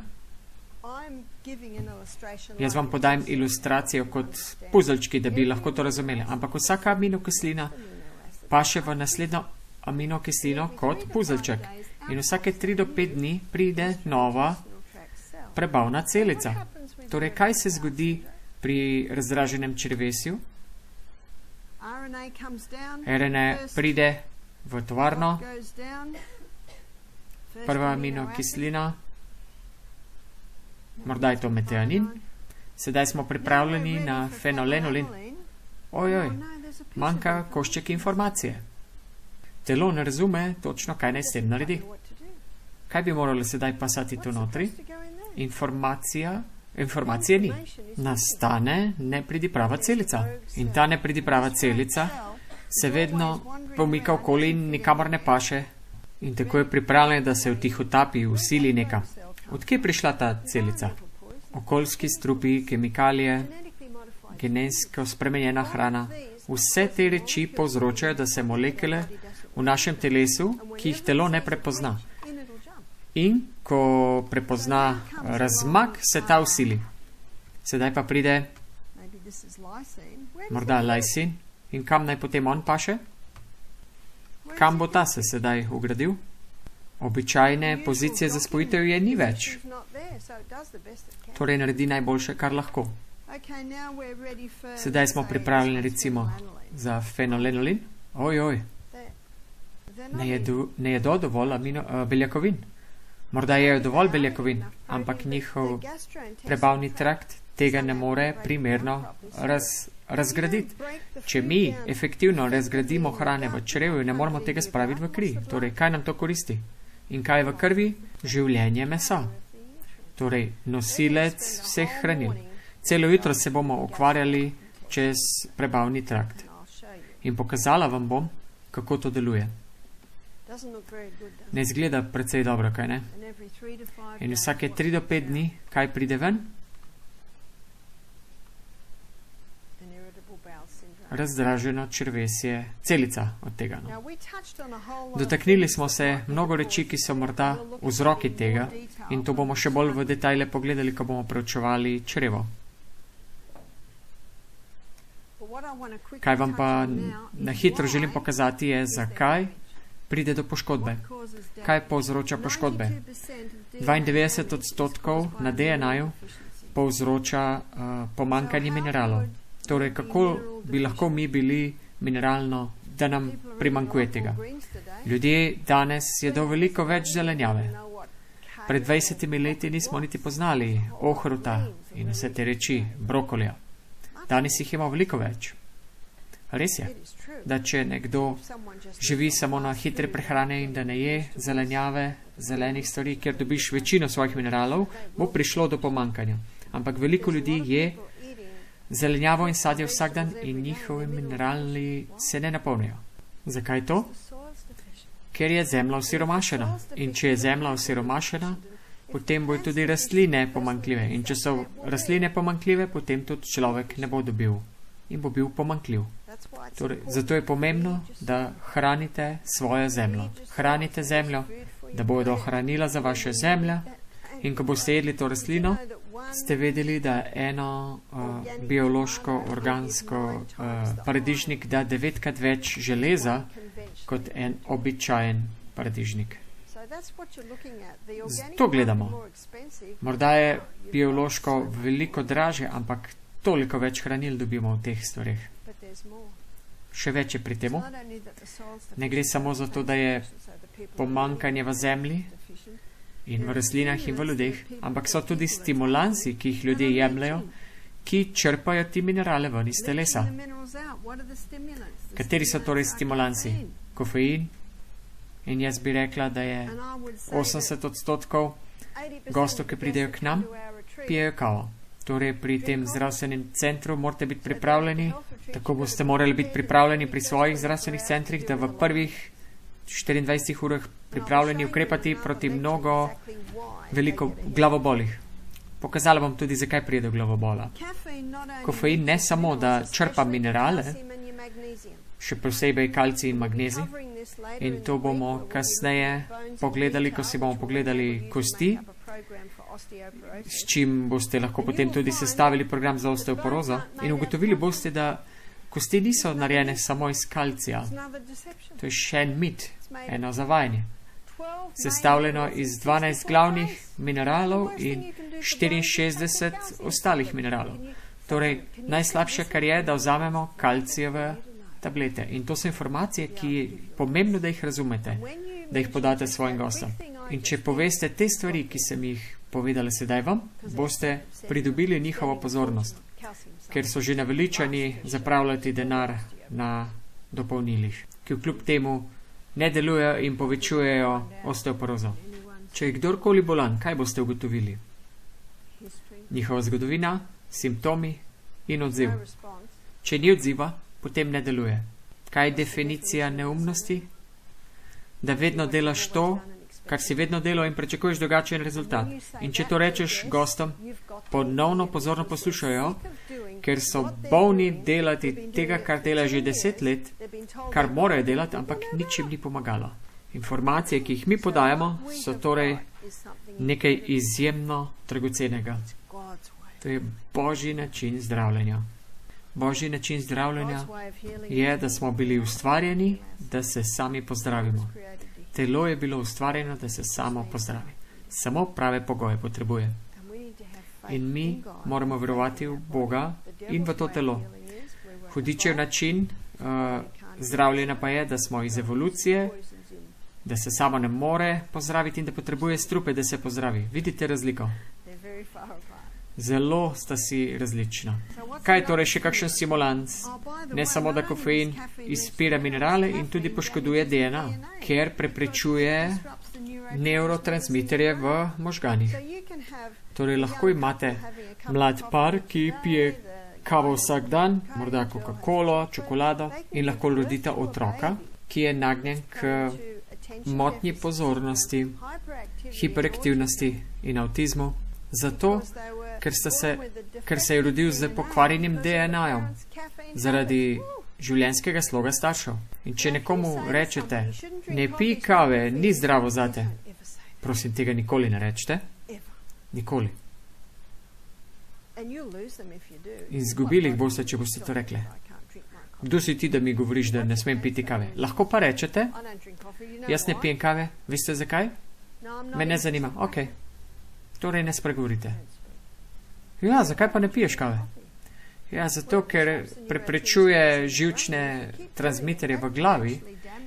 Jaz vam podajam ilustracijo kot puzzlčki, da bi lahko to razumeli. Ampak vsaka aminokislina paše v naslednjo aminokislino kot puzzlček. In vsake 3 do 5 dni pride nova prebavna celica. Torej, kaj se zgodi pri razdraženem črevesju? RNA pride v tovarno, prva aminokislina, morda je to metionin, sedaj smo pripravljeni na fenolenolin. Ojoj, manjka košček informacije. Telo ne razume točno, kaj naj s tem naredi. Kaj bi moralo sedaj pasati tu notri? Informacije ni. Nastane nepridiprava celica. In ta nepridiprava celica se vedno pomika okoli in nikamor ne paše. In tako je pripravljena, da se vtihotapi, usili nekam. Odkje je prišla ta celica? Okoljski strupi, kemikalije, genetsko spremenjena hrana. Vse te reči povzročajo, da se molekule v našem telesu, ki jih telo ne prepozna. In ko prepozna razmak, se ta usili. Sedaj pa pride morda lysin. In kam naj potem on paše? Kam bo ta se sedaj ugradil? Običajne pozicije za spojitev je ni več. Torej naredi najboljše, kar lahko. Sedaj smo pripravljeni recimo za fenolenolin. Ojoj, ne jedo dovolj beljakovin. Morda jejo dovolj beljakovin, ampak njihov prebavni trakt tega ne more primerno razgraditi. Če mi efektivno razgradimo hrane v črevju, ne moramo tega spraviti v kri. Torej, kaj nam to koristi? In kaj je v krvi? Življenje mesa. Torej, nosilec vseh hranil. Celo jutro se bomo ukvarjali čez prebavni trakt. In pokazala vam bom, kako to deluje. Ne izgleda precej dobro, kaj ne? In vsake 3 do 5 dni, kaj pride ven? Razdraženo črevesje, celica od tega. No. Dotaknili smo se mnogo reči, ki so morda vzroki tega in to bomo še bolj v detajle pogledali, ko bomo preučevali črevo. Kaj vam pa na hitro želim pokazati je, zakaj pride do poškodbe. Kaj povzroča poškodbe? 92% na DNA-ju povzroča pomanjkanje mineralov. Torej, kako bi lahko mi bili mineralno, da nam primanjkuje tega? Ljudje danes jedo veliko več zelenjave. Pred 20 leti nismo niti poznali ohruta in vse te reči, brokolija. Danes jih ima veliko več. Res je, da če nekdo živi samo na hitre prehrane in da ne je zelenjave, zelenih stvari, kjer dobiš večino svojih mineralov, bo prišlo do pomankanja. Ampak veliko ljudi je zelenjavo in sadje vsak dan in njihovi minerali se ne napolnijo. Zakaj to? Ker je zemlja osiromašena. In če je zemlja osiromašena, potem bojo tudi rastline pomanjkljive. In če so rastline pomanjkljive, potem tudi človek ne bo dobil in bo bil pomanjkljiv. Torej, zato je pomembno, da hranite svojo zemljo. Hranite zemljo, da bodo hranila za vaše zemlja in ko boste jedli to rastlino, ste vedeli, da eno biološko, organsko paradižnik da 9krat več železa kot en običajen paradižnik. To gledamo. Morda je biološko veliko draže, ampak toliko več hranil dobimo v teh stvareh. Še več je pri temu. Ne gre samo za to, da je pomankanje v zemlji in v rastlinah in v ljudeh, ampak so tudi stimulansi, ki jih ljudje jemljajo, ki črpajo ti minerale ven iz telesa. Kateri so torej stimulansi? Kofein. In jaz bi rekla, da je 80% gostov, ki pridejo k nam, pijejo kavo. Torej pri tem zdravstvenem centru morate biti pripravljeni, tako boste morali biti pripravljeni pri svojih zdravstvenih centrih, da v prvih 24 urah pripravljeni ukrepati proti mnogo veliko glavobolih. Pokazala bom tudi, zakaj pride do glavobola. Kofein ne samo, da črpa minerale, še posebej kalcij in magnezij, in to bomo kasneje pogledali, ko si bomo pogledali kosti, s čim boste lahko potem tudi sestavili program za osteoporozo in ugotovili boste, da kosti niso narejene samo iz kalcija. To je še en mit, eno zavajanje. Sestavljeno iz 12 glavnih mineralov in 64 ostalih mineralov. Torej, najslabše, kar je, da vzamemo kalcijeve tablete. In to so informacije, ki je pomembno, da jih razumete, da jih podate svojim gostom. In če poveste te stvari, ki sem jih povedala sedaj vam, boste pridobili njihovo pozornost, ker so že naveličani zapravljati denar na dopolnilih, ki vkljub temu ne delujejo in povečujejo osteoporozo. Če je kdorkoli bolan, kaj boste ugotovili? Njihova zgodovina, simptomi in odziv. Če ni odziva, potem ne deluje. Kaj je definicija neumnosti? Da vedno delaš to, kar si vedno delal in pričakuješ drugačen rezultat. In če to rečeš gostom, ponovno pozorno poslušajo, ker so bolni delati tega, kar delajo že 10 let, kar morajo delati, ampak nič jim ni pomagalo. Informacije, ki jih mi podajamo, so torej nekaj izjemno dragocenega. To je Božji način zdravljenja. Božji način zdravljenja je, da smo bili ustvarjeni, da se sami pozdravimo. Telo je bilo ustvarjeno, da se samo pozdravi. Samo prave pogoje potrebuje. In mi moramo verovati v Boga in v to telo. Hudičev način zdravljenja pa je, da smo iz evolucije, da se samo ne more pozdraviti in da potrebuje strupe, da se pozdravi. Vidite razliko? Zelo sta si različna. Kaj je torej še kakšen stimulans? Ne samo, da kofein izpira minerale in tudi poškoduje DNA, ker preprečuje neurotransmiterje v možganih. Torej lahko imate mlad par, ki pije kavo vsak dan, morda Coca-Colo, čokolado in lahko rodita otroka, ki je nagnjen k motnji pozornosti, hiperaktivnosti in avtizmu. Zato, ker se je rodil z pokvarjenim DNA-jem zaradi življenjskega sloga staršev. In če nekomu rečete, ne pij kave, ni zdravo zate, prosim, tega nikoli ne rečete. Nikoli. In izgubili jih boste, če boste to rekli. Kdo si ti, da mi govoriš, da ne smem piti kave? Lahko pa rečete, jaz ne pijem kave, veste zakaj? Me ne zanima, ok. Torej ne spregovorite. Ja, zakaj pa ne piješ kave? Ja, zato, ker preprečuje živčne transmiterje v glavi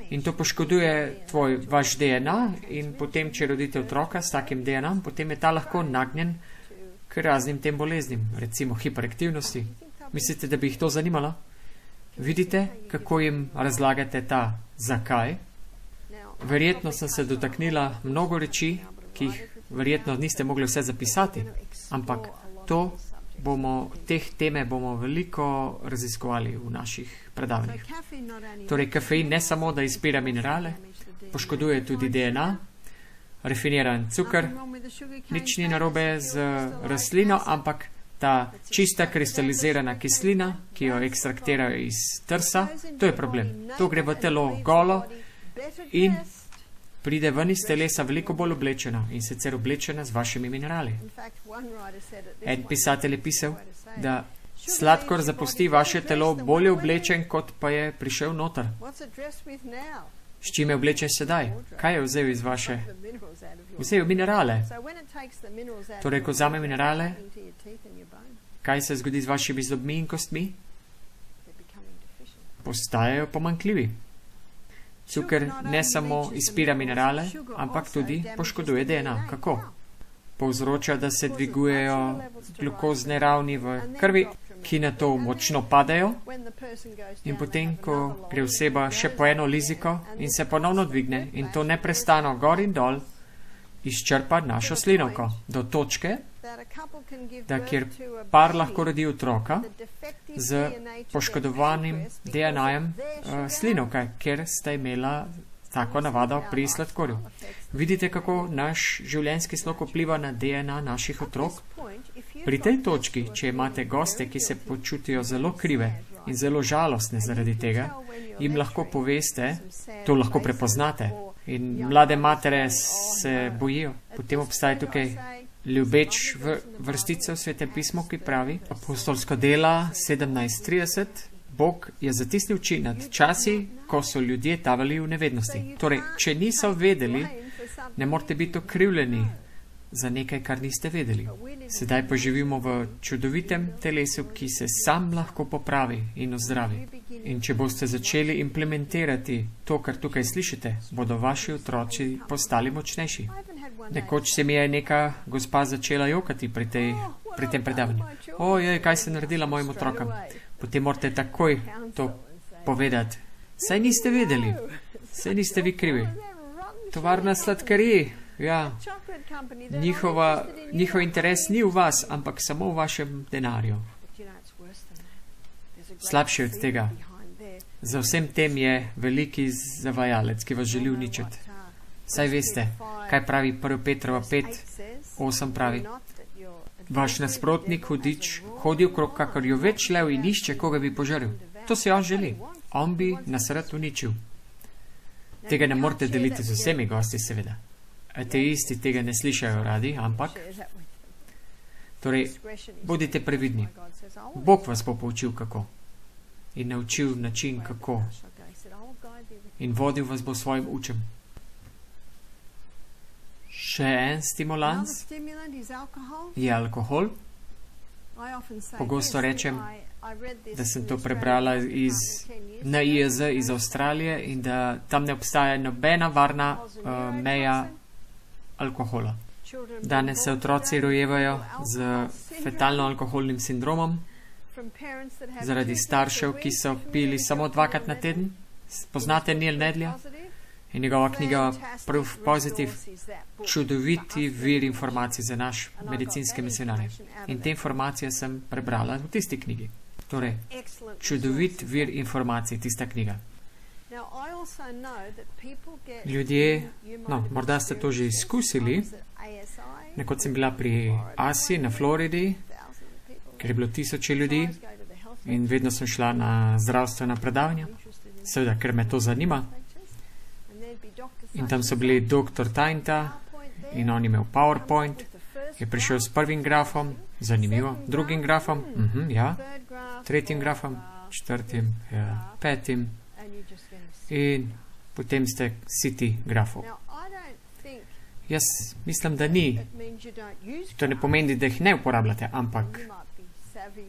in to poškoduje vaš DNA in potem, če rodite otroka s takim DNA, potem je ta lahko nagnjen k raznim tem boleznim, recimo hiperaktivnosti. Mislite, da bi jih to zanimalo? Vidite, kako jim razlagate ta zakaj? Verjetno sem se dotaknila mnogo reči, ki jih verjetno niste mogli vse zapisati, ampak teh teme bomo veliko raziskovali v naših predavanjih. Torej, kafein ne samo, da izpira minerale, poškoduje tudi DNA, rafiniran cukor, nič ni narobe z rastlino, ampak ta čista kristalizirana kislina, ki jo ekstraktirajo iz trsa, to je problem. To gre v telo golo in pride ven iz telesa veliko bolj oblečena in sicer oblečena z vašimi minerali. En pisatelj je pisal, da sladkor zapusti vaše telo bolje oblečen, kot pa je prišel noter. S čim je oblečen sedaj? Kaj je vzel iz vaše? Vzel minerale. Torej, ko vzame minerale, kaj se zgodi z vašimi zobmi in kostmi? Postajajo pomanjkljivi. Cukor ne samo izpira minerale, ampak tudi poškoduje DNA. Kako? povzroča, da se dvigujejo glukozne ravni v krvi, ki na to močno padajo. In potem, ko gre oseba še po eno liziko in se ponovno dvigne in to neprestano gor in dol, izčrpa našo slinavko do točke, da kjer par lahko rodi otroka z poškodovanim DNA-jem slinavke, ker sta imela tako navado pri sladkorju. Vidite, kako naš življenjski slog vpliva na DNA naših otrok? Pri tej točki, če imate goste, ki se počutijo zelo krive in zelo žalostne zaradi tega, jim lahko poveste, to lahko prepoznate. In mlade matere se bojijo. Potem obstaja tukaj ljubeč vrstica v Svetem pismu, ki pravi, apostolska dela 17:30, Bog je zatisnil oči nad časi, ko so ljudje tavali v nevednosti. Torej, če niso vedeli, ne morate biti okrivljeni za nekaj, kar niste vedeli. Sedaj pa živimo v čudovitem telesu, ki se sam lahko popravi in ozdravi. In če boste začeli implementirati to, kar tukaj slišite, bodo vaši otroci postali močnejši. Nekoč se mi je neka gospa začela jokati pri tem predavanju. Ojej, kaj se naredila mojim otrokom? Potem morate takoj to povedati. Saj niste vedeli, saj niste vi krivi. Tovarna sladkarij, ja, njihov interes ni v vas, ampak samo v vašem denarju. Slabše od tega. Za vsem tem je veliki zavajalec, ki vas želi uničiti. Saj veste, kaj pravi 1. Petrova 5:8 pravi. Vaš nasprotnik hudič hodi okrog, kakor jo več lev in išče, koga bi požrl. To si on želi. On bi nas rad uničil. Tega ne morete deliti z vsemi gosti, seveda. Ateisti tega ne slišajo radi, ampak torej, bodite previdni. Bog vas bo poučil, kako. In naučil način, kako. In vodil vas bo svojim učem. Še en stimulans je alkohol. Pogosto rečem, da sem to prebrala iz NIJZ iz Avstralije in da tam ne obstaja nobena varna meja alkohola. Danes se otroci rojevajo z fetalno-alkoholnim sindromom zaradi staršev, ki so pili samo 2-krat na teden. Poznate Neil Nedlja? In njegova knjiga Proof Positive, čudoviti vir informacij za naš medicinske misionarje. In te informacije sem prebrala v tisti knjigi. Torej, čudovit vir informacij, tista knjiga. Ljudje, morda ste to že izkusili, nekoč sem bila pri ASI na Floridi, ker je bilo 1000 ljudi in vedno sem šla na zdravstvena predavanja, seveda, ker me to zanima. In tam so bili doktor Tainta in on imel PowerPoint, je prišel s prvim grafom, zanimivo, drugim grafom, ja, tretjim grafom, četrtim, ja, petim in potem ste vsi ti grafov. Jaz mislim, da ni. To ne pomeni, da jih ne uporabljate, ampak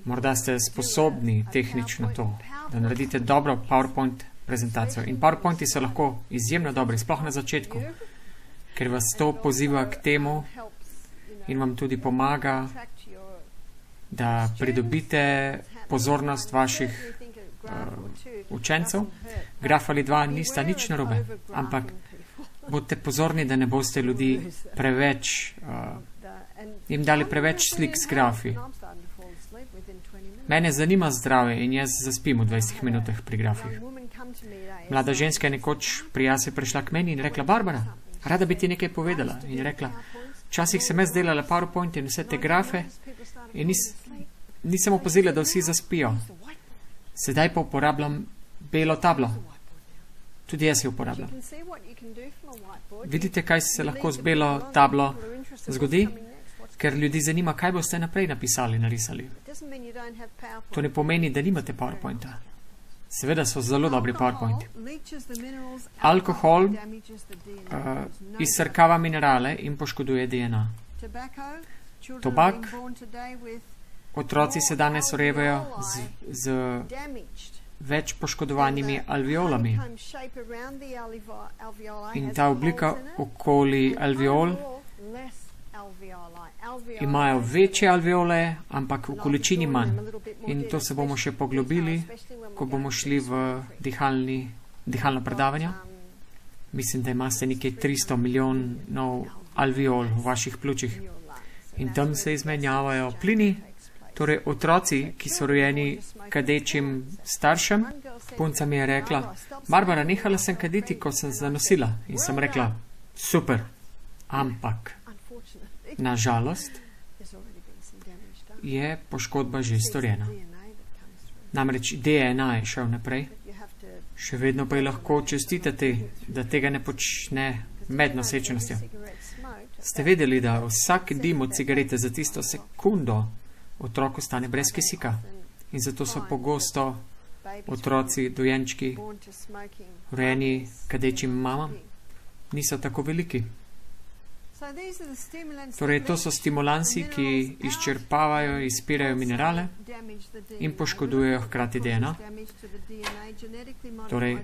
morda ste sposobni tehnično to, da naredite dobro PowerPoint prezentacijo. In PowerPointi so lahko izjemno dobri, sploh na začetku, ker vas to poziva k temu in vam tudi pomaga, da pridobite pozornost vaših učencev. Graf ali dva nista nič narobe, ampak bodite pozorni, da ne boste ljudi preveč, jim dali preveč slik s grafi. Mene zanima zdravje in jaz zaspim v 20 minutah pri grafih. Mlada ženska je nekoč pri jasi prišla k meni in rekla, Barbara, rada bi ti nekaj povedala. In rekla, včasih sem jaz delala PowerPoint in vse te grafe in nisem opazila, da vsi zaspijo. Sedaj pa uporabljam belo tablo. Tudi jaz jo uporabljam. Vidite, kaj se lahko z belo tablo zgodi? Ker ljudi zanima, kaj boste naprej napisali, narisali. To ne pomeni, da nimate PowerPointa. Seveda so zelo dobri PowerPointi. Alkohol izsrkava minerale in poškoduje DNA. Tobak, otroci se danes rojevajo z več poškodovanimi alveolami. In ta oblika okoli alveol imajo večje alveole, ampak v količini manj. In to se bomo še poglobili, ko bomo šli v dihalno predavanje. Mislim, da imate nekaj 300 milijonov alveol v vaših pljučih. In tam se izmenjavajo plini, torej otroci, ki so rojeni kadečim staršem. Punca mi je rekla, Barbara, nehala sem kaditi, ko sem zanosila. In sem rekla, super, ampak nažalost je poškodba že storjena. Namreč DNA je šel naprej. Še vedno pa je lahko čestitate, da tega ne počne med nosečnostjo. Ste vedeli, da vsak dim od cigarete za tisto sekundo otrok ostane brez kisika? In zato so pogosto otroci, dojenčki, rojeni kadečim mamam, niso tako veliki. Torej, to so stimulansi, ki izčrpavajo, izpirajo minerale in poškodujejo hkrati DNA. Torej,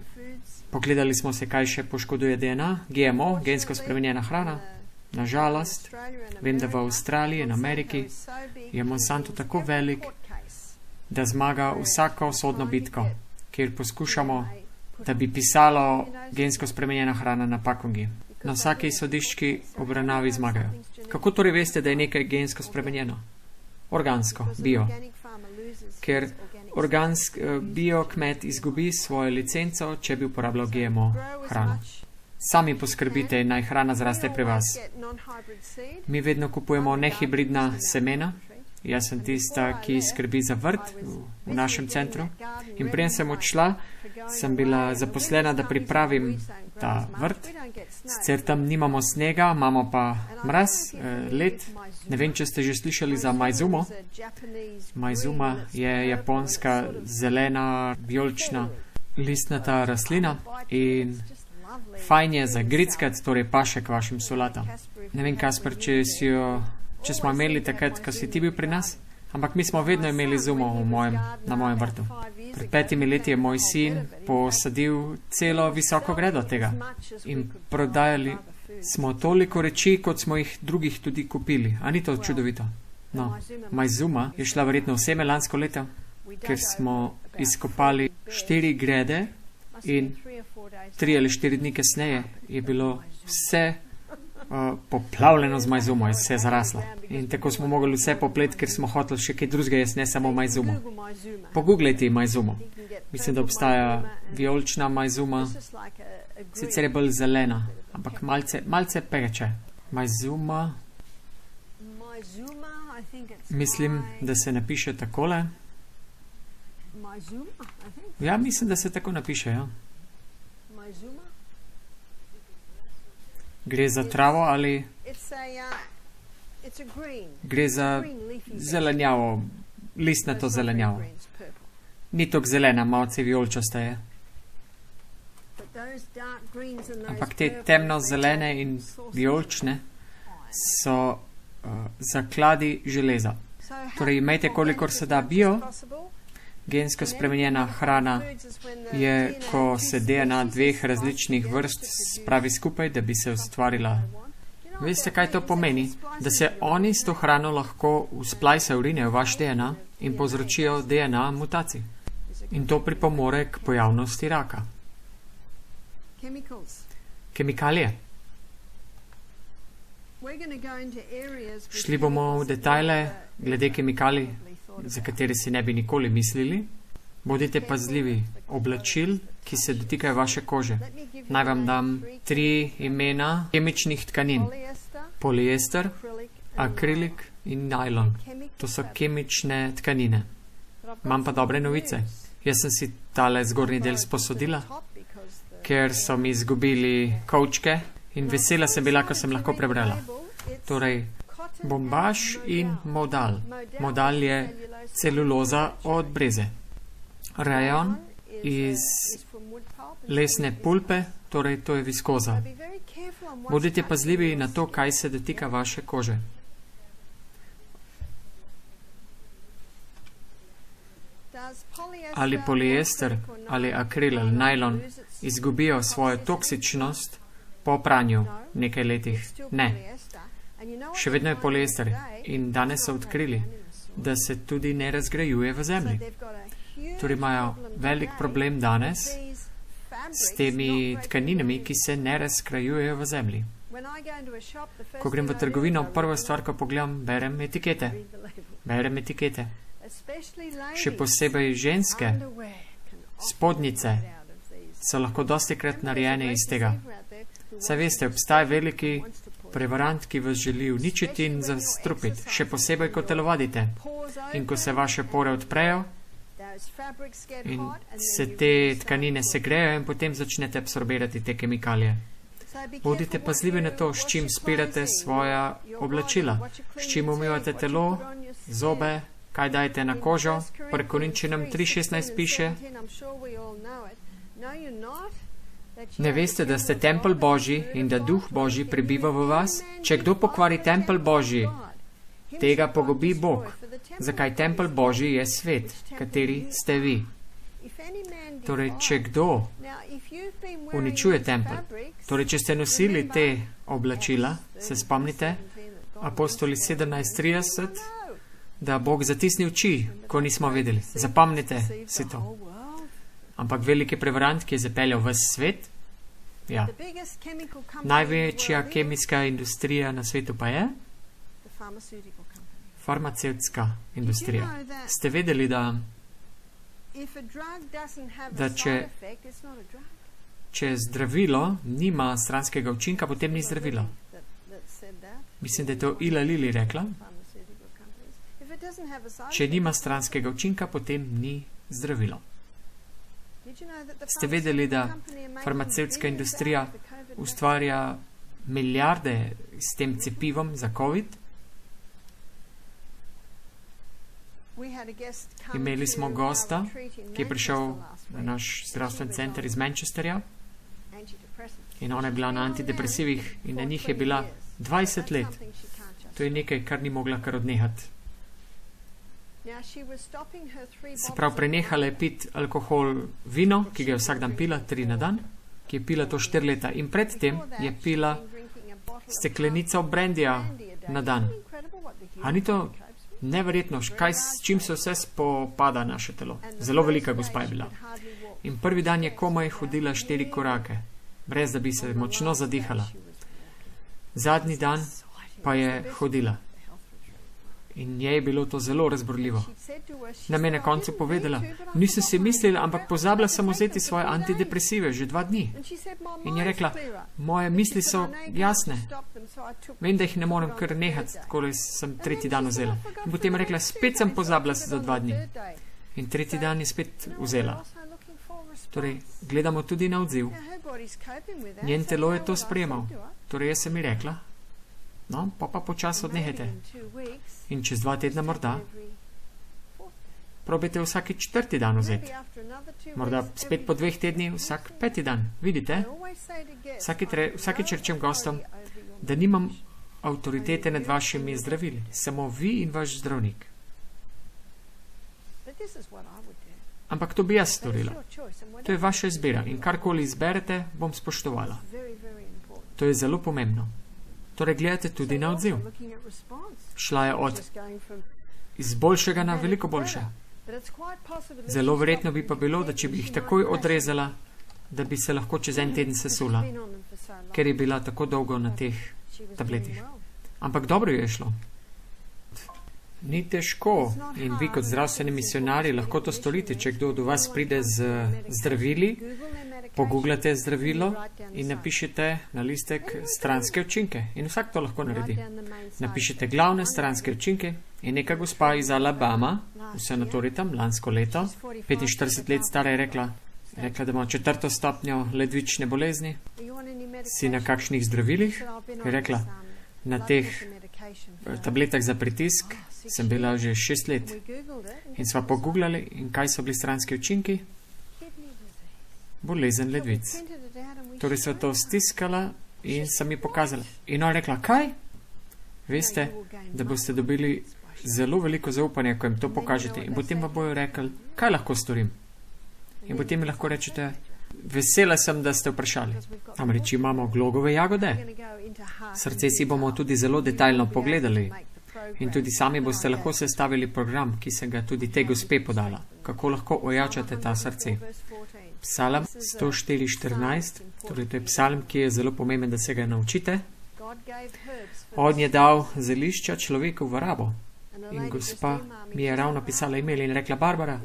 pogledali smo se, kaj še poškoduje DNA. GMO, gensko spremenjena hrana. Nažalost, vem, da v Avstraliji in Ameriki je Monsanto tako velik, da zmaga vsako sodno bitko, kjer poskušamo, da bi pisalo gensko spremenjena hrana na pakongi. Na vsaki sodiščki obravnavi zmagajo. Kako torej veste, da je nekaj gensko spremenjeno? Organsko, bio. Ker bio kmet izgubi svojo licenco, če bi uporabljal GMO hrano. Sami poskrbite, naj hrana zraste pri vas. Mi vedno kupujemo nehibridna semena. Jaz sem tista, ki skrbi za vrt v našem centru. In preden sem odšla, sem bila zaposlena, da pripravim ta vrt. Sicer tam nimamo snega, imamo pa mraz, led. Ne vem, če ste že slišali za majzumo. Majzuma je japonska zelena, vijolična, listnata rastlina in fajn je za grickat, torej paše k vašim solatam. Ne vem, Kasper, če smo imeli takrat, ko si ti bil pri nas, ampak mi smo vedno imeli zumo na mojem vrtu. Pred 5 leti je moj sin posadil celo visoko gredo tega in prodajali smo toliko reči, kot smo jih drugih tudi kupili. A ni to čudovito? No, majzuma je šla verjetno v seme lansko leto, ker smo izkopali 4 grede in 3 ali 4 dni kasneje je bilo vse poplavljeno z majzumo, je vse zaraslo. In tako smo mogli vse poplet, ker smo hoteli še kaj drugega, jaz ne samo majzumo. Pogooglejte majzumo. Mislim, da obstaja vijolična majzuma, sicer je bolj zelena, ampak malce peče. Majzuma, mislim, da se napiše takole. Ja, mislim, da se tako napiše, ja. Gre za travo ali gre za zelenjavo, listnato zelenjavo. Ni toliko zelena, malce vijoličasta je. Ampak te temno zelene in vijolične so zakladi železa. Torej, imejte kolikor se da bio. Gensko spremenjena hrana je, ko se DNA 2 različnih vrst spravi skupaj, da bi se ustvarila. Veste, kaj to pomeni? Da se oni s to hrano lahko usplajsa urinejo vaš DNA in povzročijo DNA mutacij. In to pripomore k pojavnosti raka. Kemikalije. Šli bomo v detajle glede kemikalij, za katere si ne bi nikoli mislili. Bodite pazljivi. Oblačil, ki se dotikajo vaše kože. Naj vam dam 3 imena kemičnih tkanin. Poliester, akrilik in najlon. To so kemične tkanine. Imam pa dobre novice. Jaz sem si tale zgornji del sposodila, ker so mi izgubili kovčke in vesela sem bila, ko sem lahko prebrala. Torej, bombaž in modal. Modal je celuloza od breze. Rajon iz lesne pulpe, torej to je viskoza. Bodite pazljivi na to, kaj se dotika vaše kože. Ali poliester, ali akril, ali najlon izgubijo svojo toksičnost po pranju nekaj letih? Ne. Še vedno je poliester in danes so odkrili, da se tudi ne razgrajuje v zemlji. Torej imajo velik problem danes s temi tkaninami, ki se ne razgrajujejo v zemlji. Ko grem v trgovino, prva stvar, ko pogledam, berem etikete. Še posebej ženske spodnjice so lahko dostikrat narejene iz tega. Saj veste, obstaja veliki prevarant, ki vas želi uničiti in zastrupiti, še posebej, ko telovadite. In ko se vaše pore odprejo in se te tkanine segrejo in potem začnete absorbirati te kemikalije. Bodite pazljivi na to, s čim spirate svoja oblačila, s čim umivate telo, zobe, kaj dajete na kožo. Pri Korinčanom 3:16 piše: ne veste, da ste tempelj Božji in da Duh Božji prebiva v vas? Če kdo pokvari tempelj Božji, tega pogubi Bog. Zakaj tempelj Božji je svet, kateri ste vi. Torej, če kdo uničuje tempelj, torej, če ste nosili te oblačila, se spomnite, apostoli 17:30, da Bog zatisni oči, ko nismo vedeli. Zapomnite si to. Ampak veliki prevarant, ki je zapeljal v svet, ja. Največja kemijska industrija na svetu pa je farmacevtska industrija. Ste vedeli, da če zdravilo nima stranskega učinka, potem ni zdravilo. Mislim, da je to Ila Lili rekla. Če nima stranskega učinka, potem ni zdravilo. Ste vedeli, da farmacevtska industrija ustvarja milijarde s tem cepivom za COVID? Imeli smo gosta, ki je prišel na naš zdravstven center iz Manchesterja in ona je bila na antidepresivih in na njih je bila 20 let. To je nekaj, kar ni mogla kar odnehati. Se pravi, prenehala je piti alkohol, vino, ki ga je vsak dan pila, 3 na dan, ki je pila to 4 leta in predtem je pila steklenico brandija na dan. A ni to neverjetno, s čim se vse spopada naše telo? Zelo velika gospa je bila. In prvi dan je komaj hodila 4 korake, brez da bi se močno zadihala. Zadnji dan pa je hodila. In njej je bilo to zelo razborljivo. Nam je na koncu povedala, nisem si mislila, ampak pozabila sem vzeti svoje antidepresive že 2 dni. In je rekla, moje misli so jasne. Vem, da jih ne morem kar nehati, tako sem 3. dan vzela. In potem je rekla, spet sem pozabila za 2 dni. In 3. dan je spet vzela. Torej, gledamo tudi na odziv. Njen telo je to sprejemal. Torej, jaz sem ji rekla, no, pa počas odnehajte. In čez 2 tedna morda probajte vsaki 4. dan vzeti. Morda spet po 2 tedni vsak 5. dan. Vidite? Vsakič rečem gostom, da nimam avtoritete nad vašimi zdravili. Samo vi in vaš zdravnik. Ampak to bi jaz storila. To je vaša izbira. In karkoli izberete, bom spoštovala. To je zelo pomembno. Torej, gledate tudi na odziv. Šla je od iz boljšega na veliko boljše. Zelo verjetno bi pa bilo, da če bi jih takoj odrezala, da bi se lahko čez 1 teden sesula, ker je bila tako dolgo na teh tabletih. Ampak dobro je šlo. Ni težko in vi kot zdravstveni misionarji lahko to storite, če kdo do vas pride z zdravili, pogooglate zdravilo in napišete na listek stranske učinke. In vsak to lahko naredi. Napišete glavne stranske učinke in neka gospa iz Alabama, v sanatorii tam, lansko leto, 45 let stara, je rekla, da ima 4. stopnjo ledvične bolezni. Si na kakšnih zdravilih? Je rekla, na teh tabletah za pritisk sem bila že 6 let. In sva pogooglali in kaj so bili stranski učinki? Bolezen ledvic. Torej sva to stiskala in sem ji pokazala. In ona rekla, kaj? Veste, da boste dobili zelo veliko zaupanja, ko jim to pokažete. In potem pa bojo rekli, kaj lahko storim? In potem mi lahko rečete, Vesela sem, da ste vprašali. Namreč imamo glogove jagode. Srce si bomo tudi zelo detaljno pogledali. In tudi sami boste lahko sestavili program, ki se ga tudi te gospe podala. Kako lahko ojačate ta srce. Psalm 104:14, torej to je psalm, ki je zelo pomemben, da se ga naučite. On je dal zelišča človeku v rabo. In gospa mi je ravno pisala e-mail in rekla: Barbara,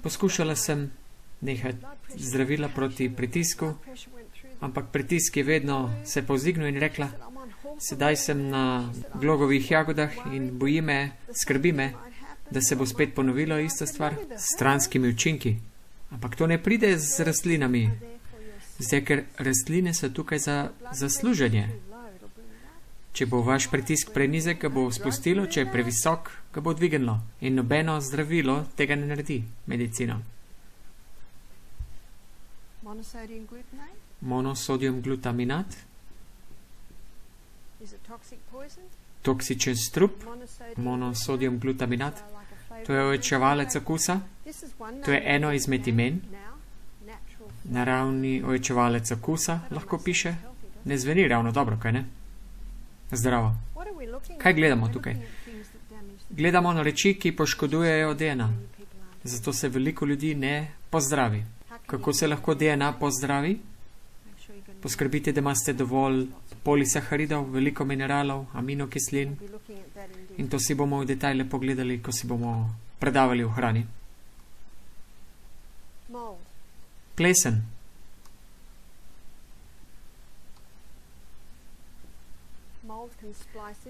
poskušala sem nekaj zdravila proti pritisku, ampak pritisk je vedno se povzdignil in rekla: sedaj sem na glogovih jagodah in boji me, skrbi me, da se bo spet ponovila ista stvar s stranskimi učinki. Ampak to ne pride z rastlinami, zdaj, ker rastline so tukaj za služenje. Če bo vaš pritisk prenizek, ga bo spustilo, če je previsok, ga bo dvignilo. In nobeno zdravilo tega ne naredi, medicina. Monosodium glutaminat. Toksičen strup. Monosodium glutaminat. To je ojačevalec okusa. To je eno izmed imen. Naravni ojačevalec okusa lahko piše. Ne zveni ravno dobro, kaj ne? Zdravo. Kaj gledamo tukaj? Gledamo na reči, ki poškodujejo DNA. Zato se veliko ljudi ne pozdravi. Kako se lahko DNA pozdravi? Poskrbite, da imate dovolj polisaharidov, veliko mineralov, aminokislin. In to si bomo v detajle pogledali, ko si bomo predavali v hrani. Plesen.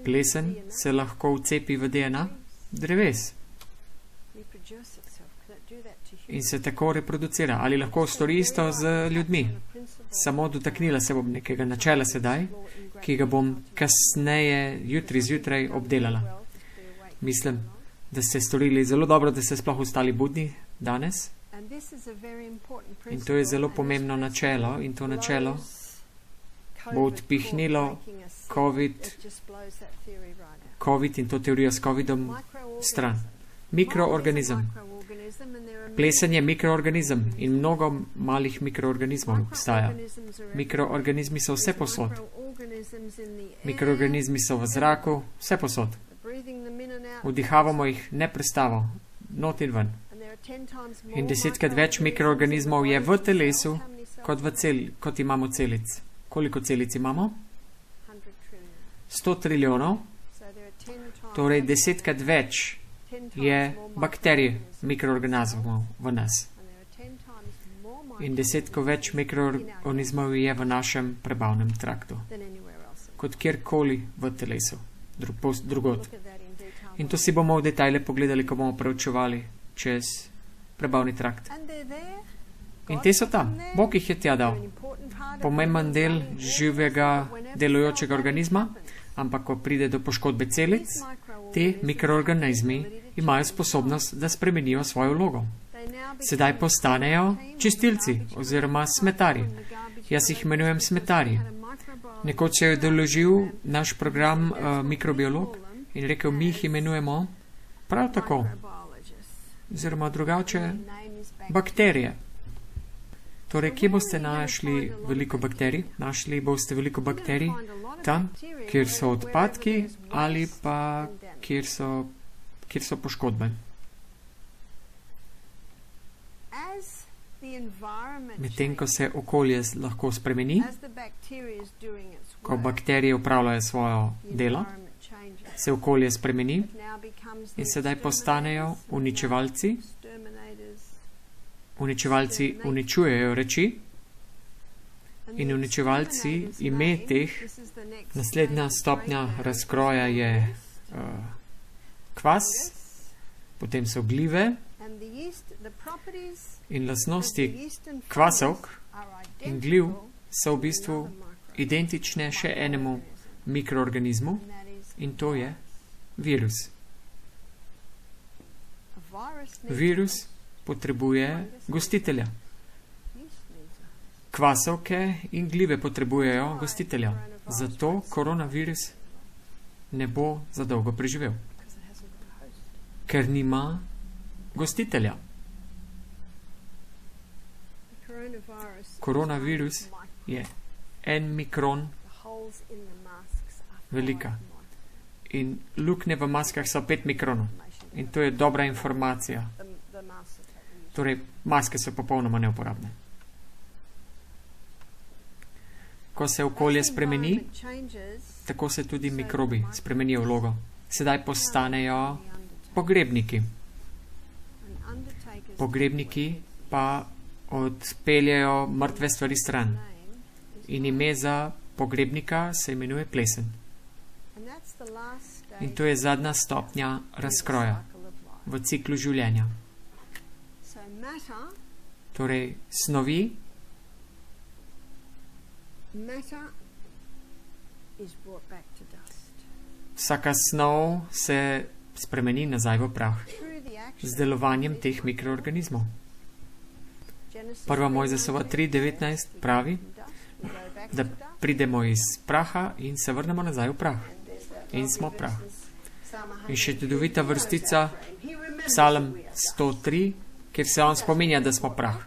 Plesen se lahko vcepi v DNA dreves in se tako reproducira. Ali lahko stori isto z ljudmi? Samo dotaknila se bom nekega načela sedaj, ki ga bom kasneje, jutri zjutraj obdelala. Mislim, da ste storili zelo dobro, da ste sploh ostali budni danes. In to je zelo pomembno načelo in to načelo bo odpihnilo COVID in to teorijo s COVIDom stran. Mikroorganizem. Plesen je mikroorganizem in mnogo malih mikroorganizmov obstaja. Mikroorganizmi so vse posod. Mikroorganizmi so v zraku, vse posod. Vdihavamo jih neprestavo, not in ven. In 10-krat več mikroorganizmov je v telesu, kot imamo celic. Koliko celic imamo? 100 trilijonov. Torej 10-krat več je bakterij mikroorganizmov v nas. In 10-krat več mikroorganizmov je v našem prebavnem traktu. Kot kjerkoli v telesu. Drugod. In to si bomo v detajle pogledali, ko bomo preučevali čez prebavni trakt. In te so tam. Bog jih je tja dal. Pomemben del živega delujočega organizma, ampak ko pride do poškodbe celic, te mikroorganizmi imajo sposobnost, da spremenijo svojo vlogo. Sedaj postanejo čistilci oziroma smetarji. Jaz jih imenujem smetarji. Nekoč se je doložil naš program mikrobiolog in rekel, mi jih imenujemo prav tako, oziroma drugače bakterije. Torej, kje boste našli veliko bakterij? Našli boste veliko bakterij tam, kjer so odpadki ali pa kjer so poškodbe. Medtem, ko se okolje lahko spremeni, ko bakterije upravljajo svojo delo, se okolje spremeni in sedaj postanejo uničevalci. Uničevalci uničujejo reči in uničevalci ime teh. Naslednja stopnja razkroja je kvas, potem so glive in lastnosti kvasovk in gliv so v bistvu identične še enemu mikroorganizmu in to je virus. Virus potrebuje gostitelja. Kvasovke in glive potrebujejo gostitelja. Zato koronavirus ne bo za dolgo preživel. Ker nima gostitelja. koronavirus je 1 mikron velika in luknje v maskah so 5 mikronov. In to je dobra informacija. Torej, maske so popolnoma neuporabne. Ko se okolje spremeni, tako se tudi mikrobi spremenijo vlogo. Sedaj postanejo pogrebniki. Pogrebniki pa odpeljajo mrtve stvari stran. In ime za pogrebnika se imenuje plesen. In to je zadnja stopnja razkroja v ciklu življenja. Torej, snovi vsaka snov se spremeni nazaj v prah z delovanjem teh mikroorganizmov. 1. Mojzesova 3:19 pravi, da pridemo iz praha in se vrnemo nazaj v prah. In smo prah. In še čudovita vrstica, Psalm 103, kjer se on spominja, da smo prah.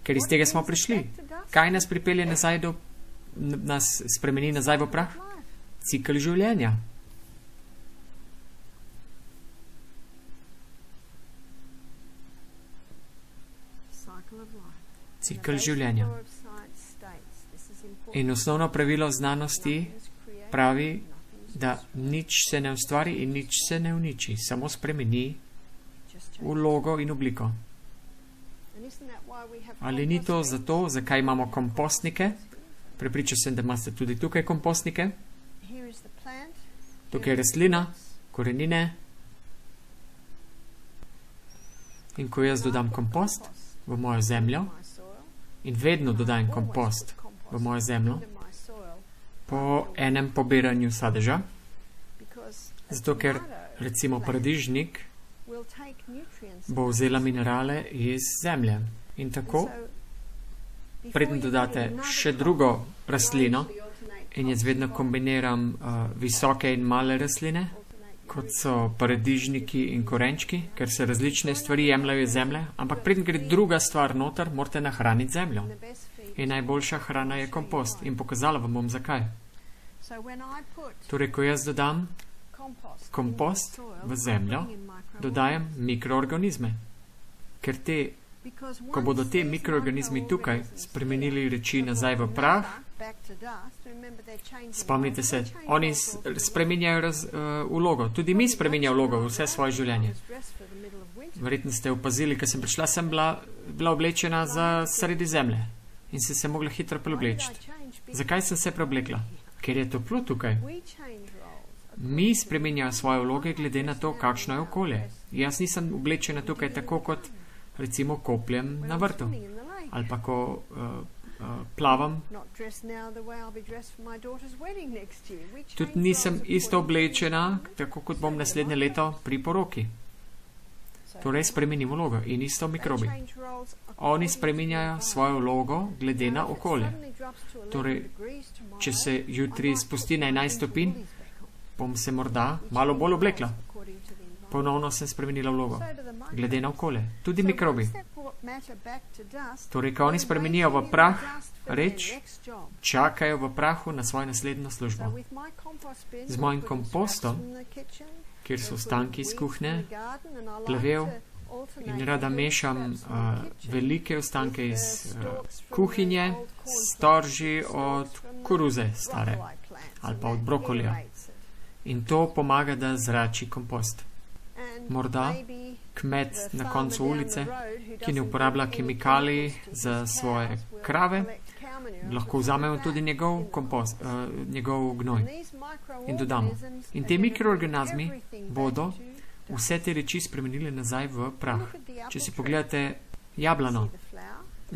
Ker iz tega smo prišli. Kaj nas pripelje nazaj nas spremeni nazaj v prah? Cikl življenja. Cikl življenja. In osnovno pravilo znanosti pravi, da nič se ne ustvari in nič se ne uniči, samo spremeni vlogo in obliko. Ali ni to zato, zakaj imamo kompostnike? Prepričal sem, da imate tudi tukaj kompostnike. Tukaj je rastlina, korenine. In ko jaz dodam kompost v mojo zemljo, in vedno dodam kompost v mojo zemljo, po enem pobiranju sadeža, zato ker recimo paradižnik bo vzela minerale iz zemlje. In tako, preden dodate še drugo rastlino, in jaz vedno kombiniram visoke in male rastline, kot so paradižniki in korenčki, ker se različne stvari jemljajo iz zemlje, ampak preden gre druga stvar noter, morate nahraniti zemljo. In najboljša hrana je kompost. In pokazala vam bom zakaj. Torej, ko jaz dodam kompost v zemljo, dodajam mikroorganizme. Ker ko bodo te mikroorganizmi tukaj spremenili reči nazaj v prah, spomnite se, oni spreminjajo vlogo. Tudi mi spreminjajo vlogo v vse svoje življenje. Verjetno ste opazili, ko sem prišla, sem bila oblečena za sredi zemlje in sem se mogla hitro preobleči. Zakaj sem se preoblekla? Ker je toplo tukaj. Mi spreminjajo svoje vloge glede na to, kakšno je okolje. Jaz nisem oblečena tukaj tako, kot recimo kopljem na vrtu. Ali pa ko plavam. Tudi nisem isto oblečena, tako kot bom naslednje leto pri poroki. Torej spremenim vlogo in isto mikrobi. Oni spreminjajo svojo vlogo glede na okolje. Torej, če se jutri spusti na 11 stopinj, bom se morda malo bolj oblekla. Ponovno sem spremenila vlogo, glede na okolje. Tudi mikrobi. Torej, ko oni spremenijo v prah, čakajo v prahu na svojo naslednjo službo. Z mojim kompostom, kjer so ostanki iz kuhne, plevel, in rada mešam velike ostanke iz kuhinje, storži od koruze stare ali pa od brokolija. In to pomaga, da zrači kompost. Morda kmet na koncu ulice, ki ne uporablja kemikalij za svoje krave, lahko vzamemo tudi njegov kompost, njegov gnoj in dodamo. In te mikroorganizmi bodo vse te reči spremenili nazaj v prah. Če si pogledate jablano,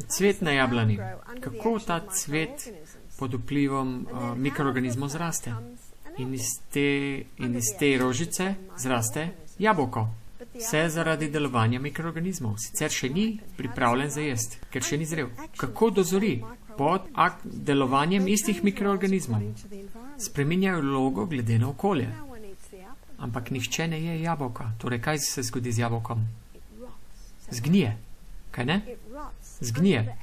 cvet na jablani, kako ta cvet pod vplivom mikroorganizmov zraste. In iz te rožice zraste jabolko. Vse zaradi delovanja mikroorganizmov. Sicer še ni pripravljen za jest, ker še ni zrel. Kako dozori? Pod delovanjem istih mikroorganizmov. Spreminjajo vlogo glede na okolje. Ampak nihče ne je jabolka. Torej, kaj se zgodi z jabolkom? Zgnije. Kaj ne? Zgnije.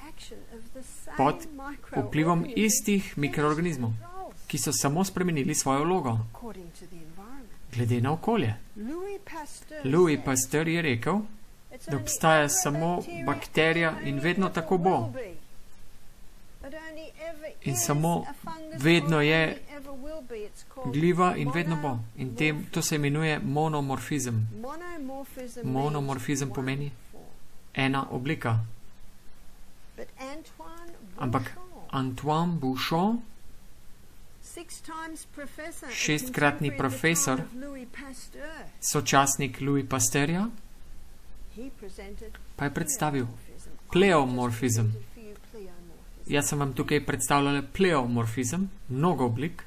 pod vplivom istih mikroorganizmov, ki so samo spremenili svojo vlogo glede na okolje. Louis Pasteur je rekel, da obstaja samo bakterija in vedno tako bo. In samo vedno je gljiva in vedno bo. In to se imenuje monomorfizem. Monomorfizem pomeni ena oblika. Ampak Antoine Bouchon, 6-kratni profesor, sočasnik Louis Pasteurja, pa je predstavil pleomorfizem. Jaz sem vam tukaj predstavljala pleomorfizem, mnogo oblik,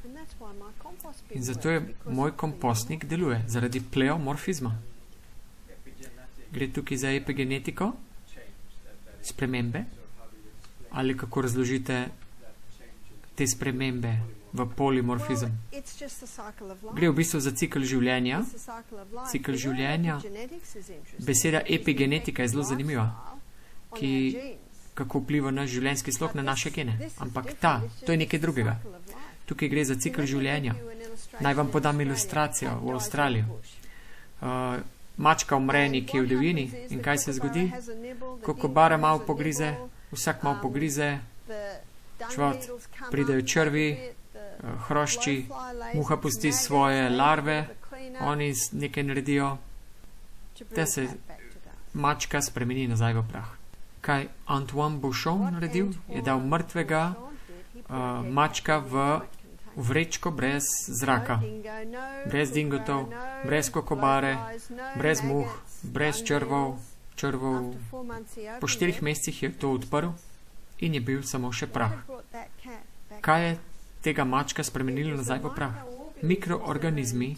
in zato je moj kompostnik deluje, zaradi pleomorfizma. Gre tukaj za epigenetiko, spremembe, ali kako razložite te spremembe v polimorfizem. Gre v bistvu za cikl življenja. Cikl življenja. Beseda epigenetika je zelo zanimiva, kako vpliva na življenjski slog, na naše gene. Ampak to je nekaj drugega. Tukaj gre za cikl življenja. Naj vam podam ilustracijo v Avstraliji. Mačka umre nekje v divjini in kaj se zgodi? Ko kobara malo pogrize, vsak malo pogrize, čvrt, pridejo črvi, hrošči, muha pusti svoje larve, oni nekaj naredijo, te se mačka spremeni nazaj v prah. Kaj Antoine Bouchon naredil? Je dal mrtvega mačka v vrečko brez zraka, brez dingotov, brez kokobare, brez muh, brez črvov. Po 4 mesecih je to odprl in je bil samo še prah. Kaj je tega mačka spremenilo nazaj v prah? Mikroorganizmi,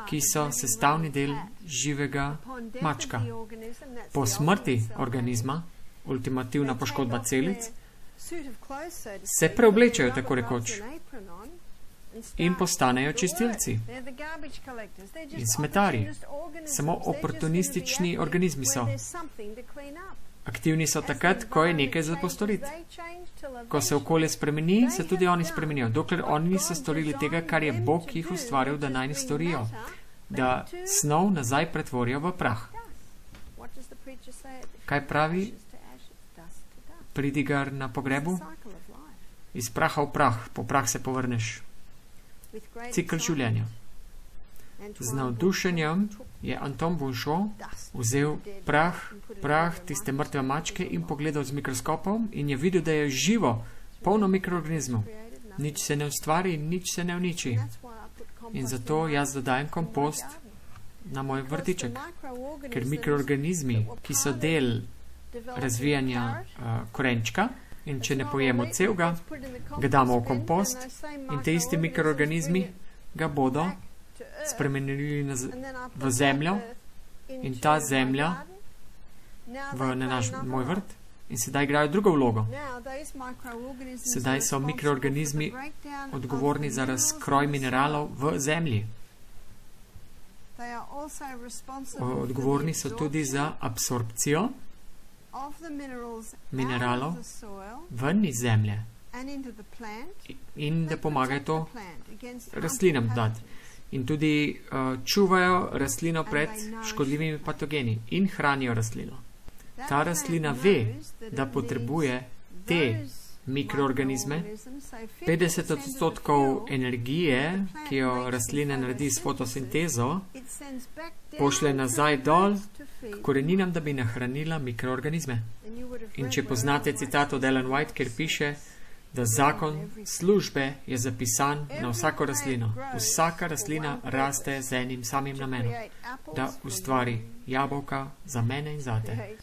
ki so sestavni del živega mačka. Po smrti organizma, ultimativna poškodba celic, se preoblečajo, tako rekoč, in postanejo čistilci in smetarji. Samo oportunistični organizmi so. Aktivni so takrat, ko je nekaj za postoriti. Ko se okolje spremeni, se tudi oni spremenijo. Dokler oni niso storili tega, kar je Bog jih ustvaril, da naj ne storijo. Da snov nazaj pretvorijo v prah. Kaj pravi pridigar na pogrebu? Iz praha v prah, po prah se povrneš. Cikl življenja. Z navdušenjem je Antoine Bouchon vzel prah tiste mrtve mačke in pogledal z mikroskopom in je videl, da je živo, polno mikroorganizmov. Nič se ne ustvari, nič se ne uniči. In zato jaz dodajem kompost na moj vrtiček. Ker mikroorganizmi, ki so del razvijanja korenčka, in če ne pojemo celega, ga damo v kompost in te isti mikroorganizmi ga bodo spremenili v zemljo in ta zemlja na moj vrt in sedaj igrajo drugo vlogo. Sedaj so mikroorganizmi odgovorni za razkroj mineralov v zemlji. Odgovorni so tudi za absorpcijo mineralov ven iz zemlje in da pomagajo to rastlinam dati. In tudi čuvajo rastlino pred škodljivimi patogeni in hranijo rastlino. Ta rastlina ve, da potrebuje te mikroorganizme. 50% energije, ki jo rastlina naredi s fotosintezo, pošle nazaj dol k koreninam, da bi nahranila mikroorganizme. In če poznate citat od Ellen White, kjer piše, da zakon službe je zapisan na vsako rastlino. Vsaka rastlina raste z enim samim namenom, da ustvari jabolka za mene in zate.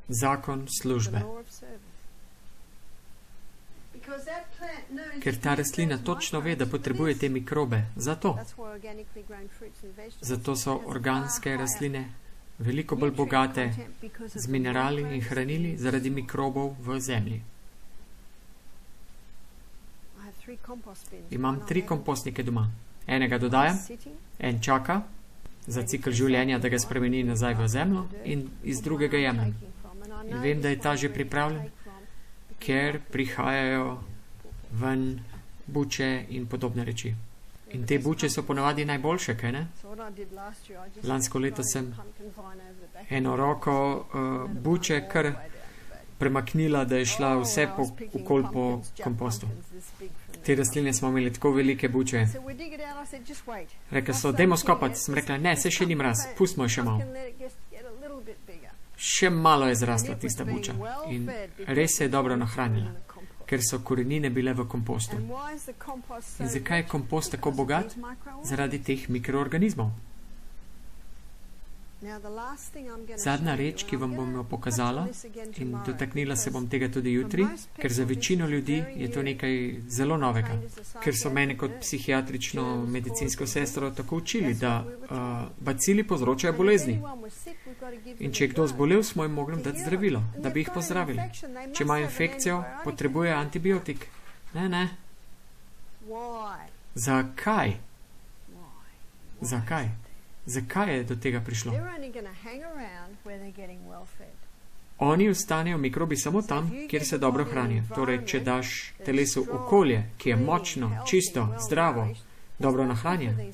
Zakon službe. Ker ta rastlina točno ve, da potrebuje te mikrobe. Zato so organske rastline veliko bolj bogate z minerali in hranili zaradi mikrobov v zemlji. Imam 3 kompostnike doma. Enega dodajam, en čaka za cikl življenja, da ga spremeni nazaj v zemljo in iz drugega jemljem. In vem, da je ta že pripravljen, ker prihajajo ven buče in podobne reči. In te buče so ponavadi najboljše, kaj ne? Lansko leto sem eno roko buče kar premaknila, da je šla vse okoli po kompostu. Te rastline smo imeli tako velike buče. Rekla so, dajmo skopati. Sem rekla, ne, se še ni mraz, pustimo jo še malo. Še malo je zrasla tista buča in res se je dobro nahranila, ker so korenine bile v kompostu. In zakaj je kompost tako bogat? Zaradi teh mikroorganizmov. Zadnja reč, ki vam bom jo pokazala, in dotaknila se bom tega tudi jutri, ker za večino ljudi je to nekaj zelo novega, ker so mene kot psihiatrično medicinsko sestro tako učili, da bacili povzročajo bolezni. In če je kdo zbolel, smo jim mogli dati zdravilo, da bi jih pozdravili. Če ima infekcijo, potrebuje antibiotik. Ne. Zakaj? Zakaj? Zakaj je do tega prišlo? Oni ostanejo mikrobi samo tam, kjer se dobro hranijo. Torej, če daš telesu okolje, ki je močno, čisto, zdravo, dobro nahranjeno,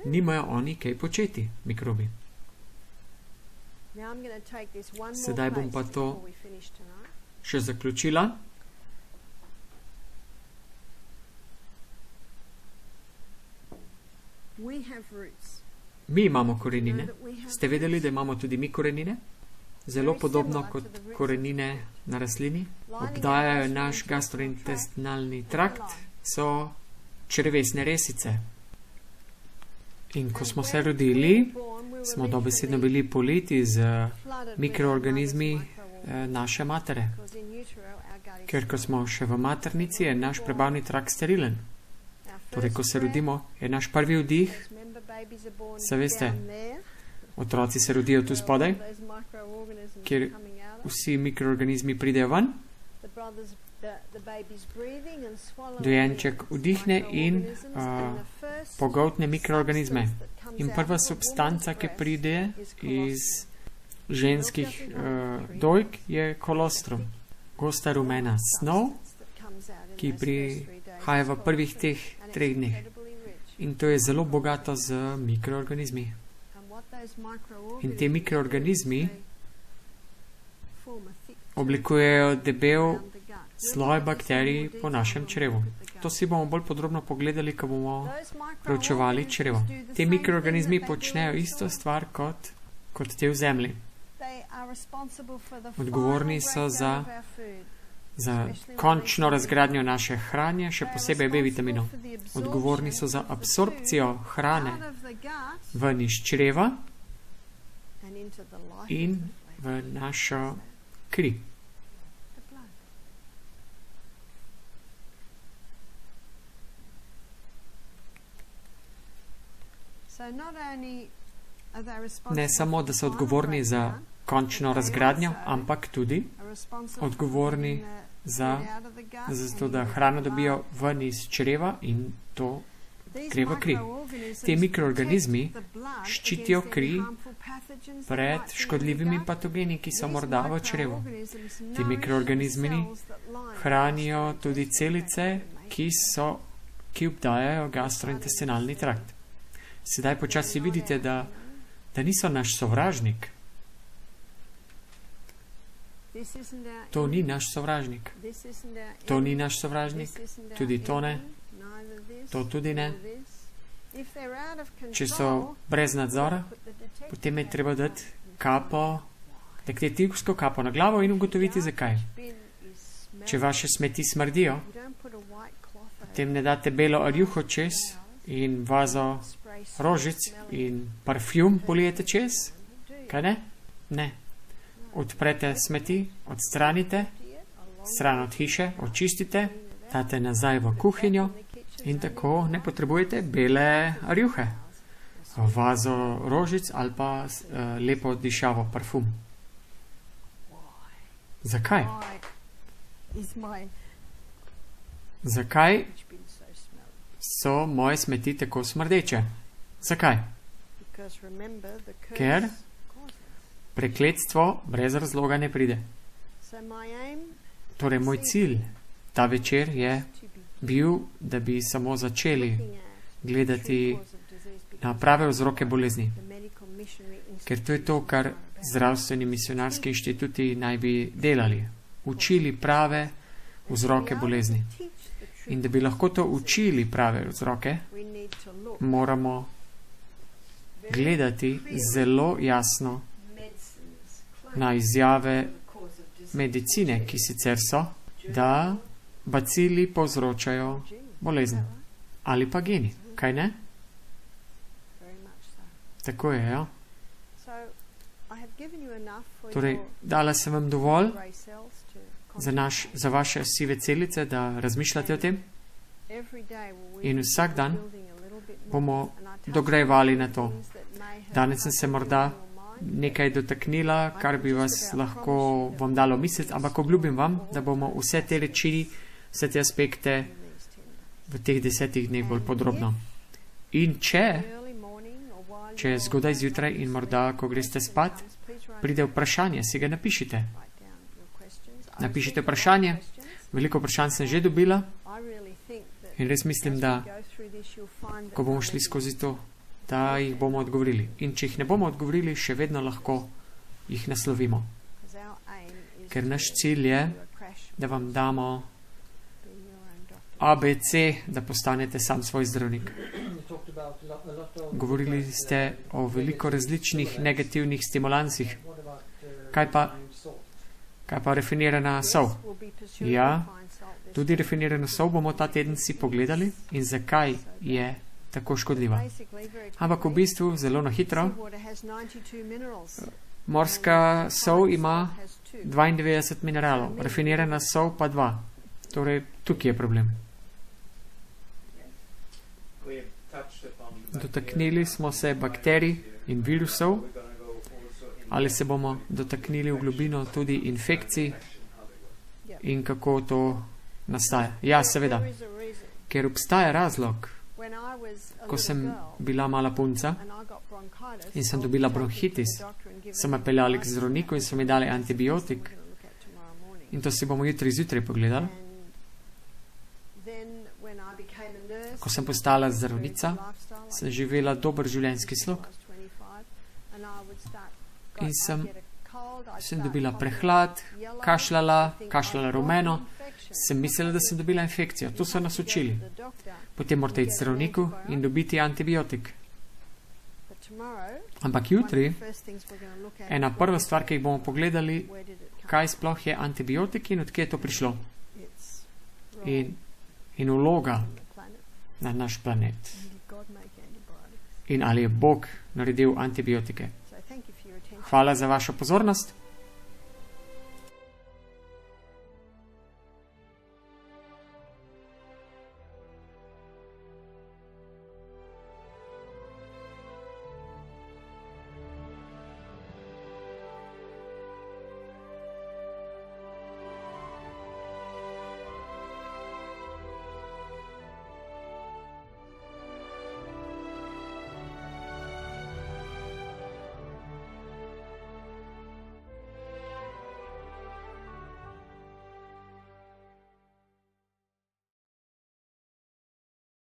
nimajo oni kaj početi, mikrobi. Sedaj bom pa to še zaključila. Mi imamo korenine. Ste vedeli, da imamo tudi mi korenine? Zelo podobno kot korenine na rastlini. Obdajajo naš gastrointestinalni trakt, so črevesne resice. In ko smo se rodili, smo dobesedno bili politi z mikroorganizmi naše matere. Ker ko smo še v maternici, je naš prebavni trakt sterilen. Torej, ko se rodimo, je naš prvi vdih, se veste, otroci se rodijo tu spodaj, kjer vsi mikroorganizmi pridejo ven, dojenček vdihne in pogoltne mikroorganizme. In prva substanca, ki pride iz ženskih dojk, je kolostrum, gosta rumena snov, ki prihaja v prvih teh 3 dneh. In to je zelo bogato z mikroorganizmi. In te mikroorganizmi oblikujejo debel sloj bakterij po našem črevu. To si bomo bolj podrobno pogledali, ko bomo preučevali črevo. Te mikroorganizmi počnejo isto stvar kot te v zemlji. Odgovorni so za končno razgradnjo naše hrane, še posebej B vitaminov. Odgovorni so za absorpcijo hrane ven iz čreva in v našo kri. Ne samo, da so odgovorni za končno razgradnjo, ampak tudi odgovorni za to, da hrano dobijo ven iz čreva in to gre v kri. Te mikroorganizmi ščitijo kri pred škodljivimi patogeni, ki so morda v črevu. Ti mikroorganizmi hranijo tudi celice, ki obdajajo gastrointestinalni trakt. Sedaj počasi vidite, da niso naš sovražnik. To ni naš sovražnik. To ni naš sovražnik. Tudi to ne. To tudi ne. Če so brez nadzora, potem je treba dati kapo, detektivsko kapo na glavo in ugotoviti, zakaj. Če vaše smeti smrdijo, potem ne date belo rjuho čez in vazo rožic in parfum polijete čez. Kaj ne? Ne. Odprete smeti, odstranite, stran od hiše, očistite, date nazaj v kuhinjo in tako ne potrebujete bele rjuhe, vazo rožic ali pa lepo dišavo parfum. Zakaj? Zakaj so moje smeti tako smrdeče? Zakaj? Ker prekletstvo brez razloga ne pride. Torej, moj cilj ta večer je bil, da bi samo začeli gledati na prave vzroke bolezni. Ker to je to, kar zdravstveni misionarski inštituti naj bi delali. Učili prave vzroke bolezni. In da bi lahko to učili prave vzroke, moramo gledati zelo jasno na izjave medicine, ki sicer so, da bacili povzročajo bolezen. Ali pa geni, kaj ne? Tako je, ja. Torej, dala sem vam dovolj za vaše sive celice, da razmišljate o tem. In vsak dan bomo dograjevali na to. Danes sem se morda nekaj dotaknila, kar bi vas lahko vam dalo misliti, ampak obljubim vam, da bomo vse te reči, vse te aspekte v teh 10 dneh bolj podrobno. In če je zgodaj zjutraj in morda, ko greste spat, pride vprašanje, si ga napišite. Napišite vprašanje, veliko vprašanj sem že dobila in res mislim, da ko bomo šli skozi to, da jih bomo odgovorili. In če jih ne bomo odgovorili, še vedno lahko jih naslovimo. Ker naš cilj je, da vam damo ABC, da postanete sam svoj zdravnik. Govorili ste o veliko različnih negativnih stimulansih. Kaj pa rafinirana sol? Ja, tudi rafinirano sol bomo ta teden si pogledali in zakaj je tako škodljiva. Ampak v bistvu zelo na hitro. Morska sol ima 92 mineralov, rafinirana sol pa 2. Torej, tukaj je problem. Dotaknili smo se bakterij in virusov, ali se bomo dotaknili v globino tudi infekcij in kako to nastaja. Ja, seveda, ker obstaja razlog. Ko sem bila mala punca in sem dobila bronhitis, sem me peljali k zdravniku in so mi dali antibiotik. In to si bomo jutri zjutraj pogledali. Ko sem postala zdravnica, sem živela dober življenjski slog. In sem dobila prehlad, kašljala rumeno, sem mislila, da sem dobila infekcijo. To so nas učili. Potem morate iti zdravniku in dobiti antibiotik. Ampak jutri, ena prva stvar, ki jih bomo pogledali, kaj sploh je antibiotik in odkje je to prišlo. In vloga na naš planet. In ali je Bog naredil antibiotike. Hvala za vašo pozornost.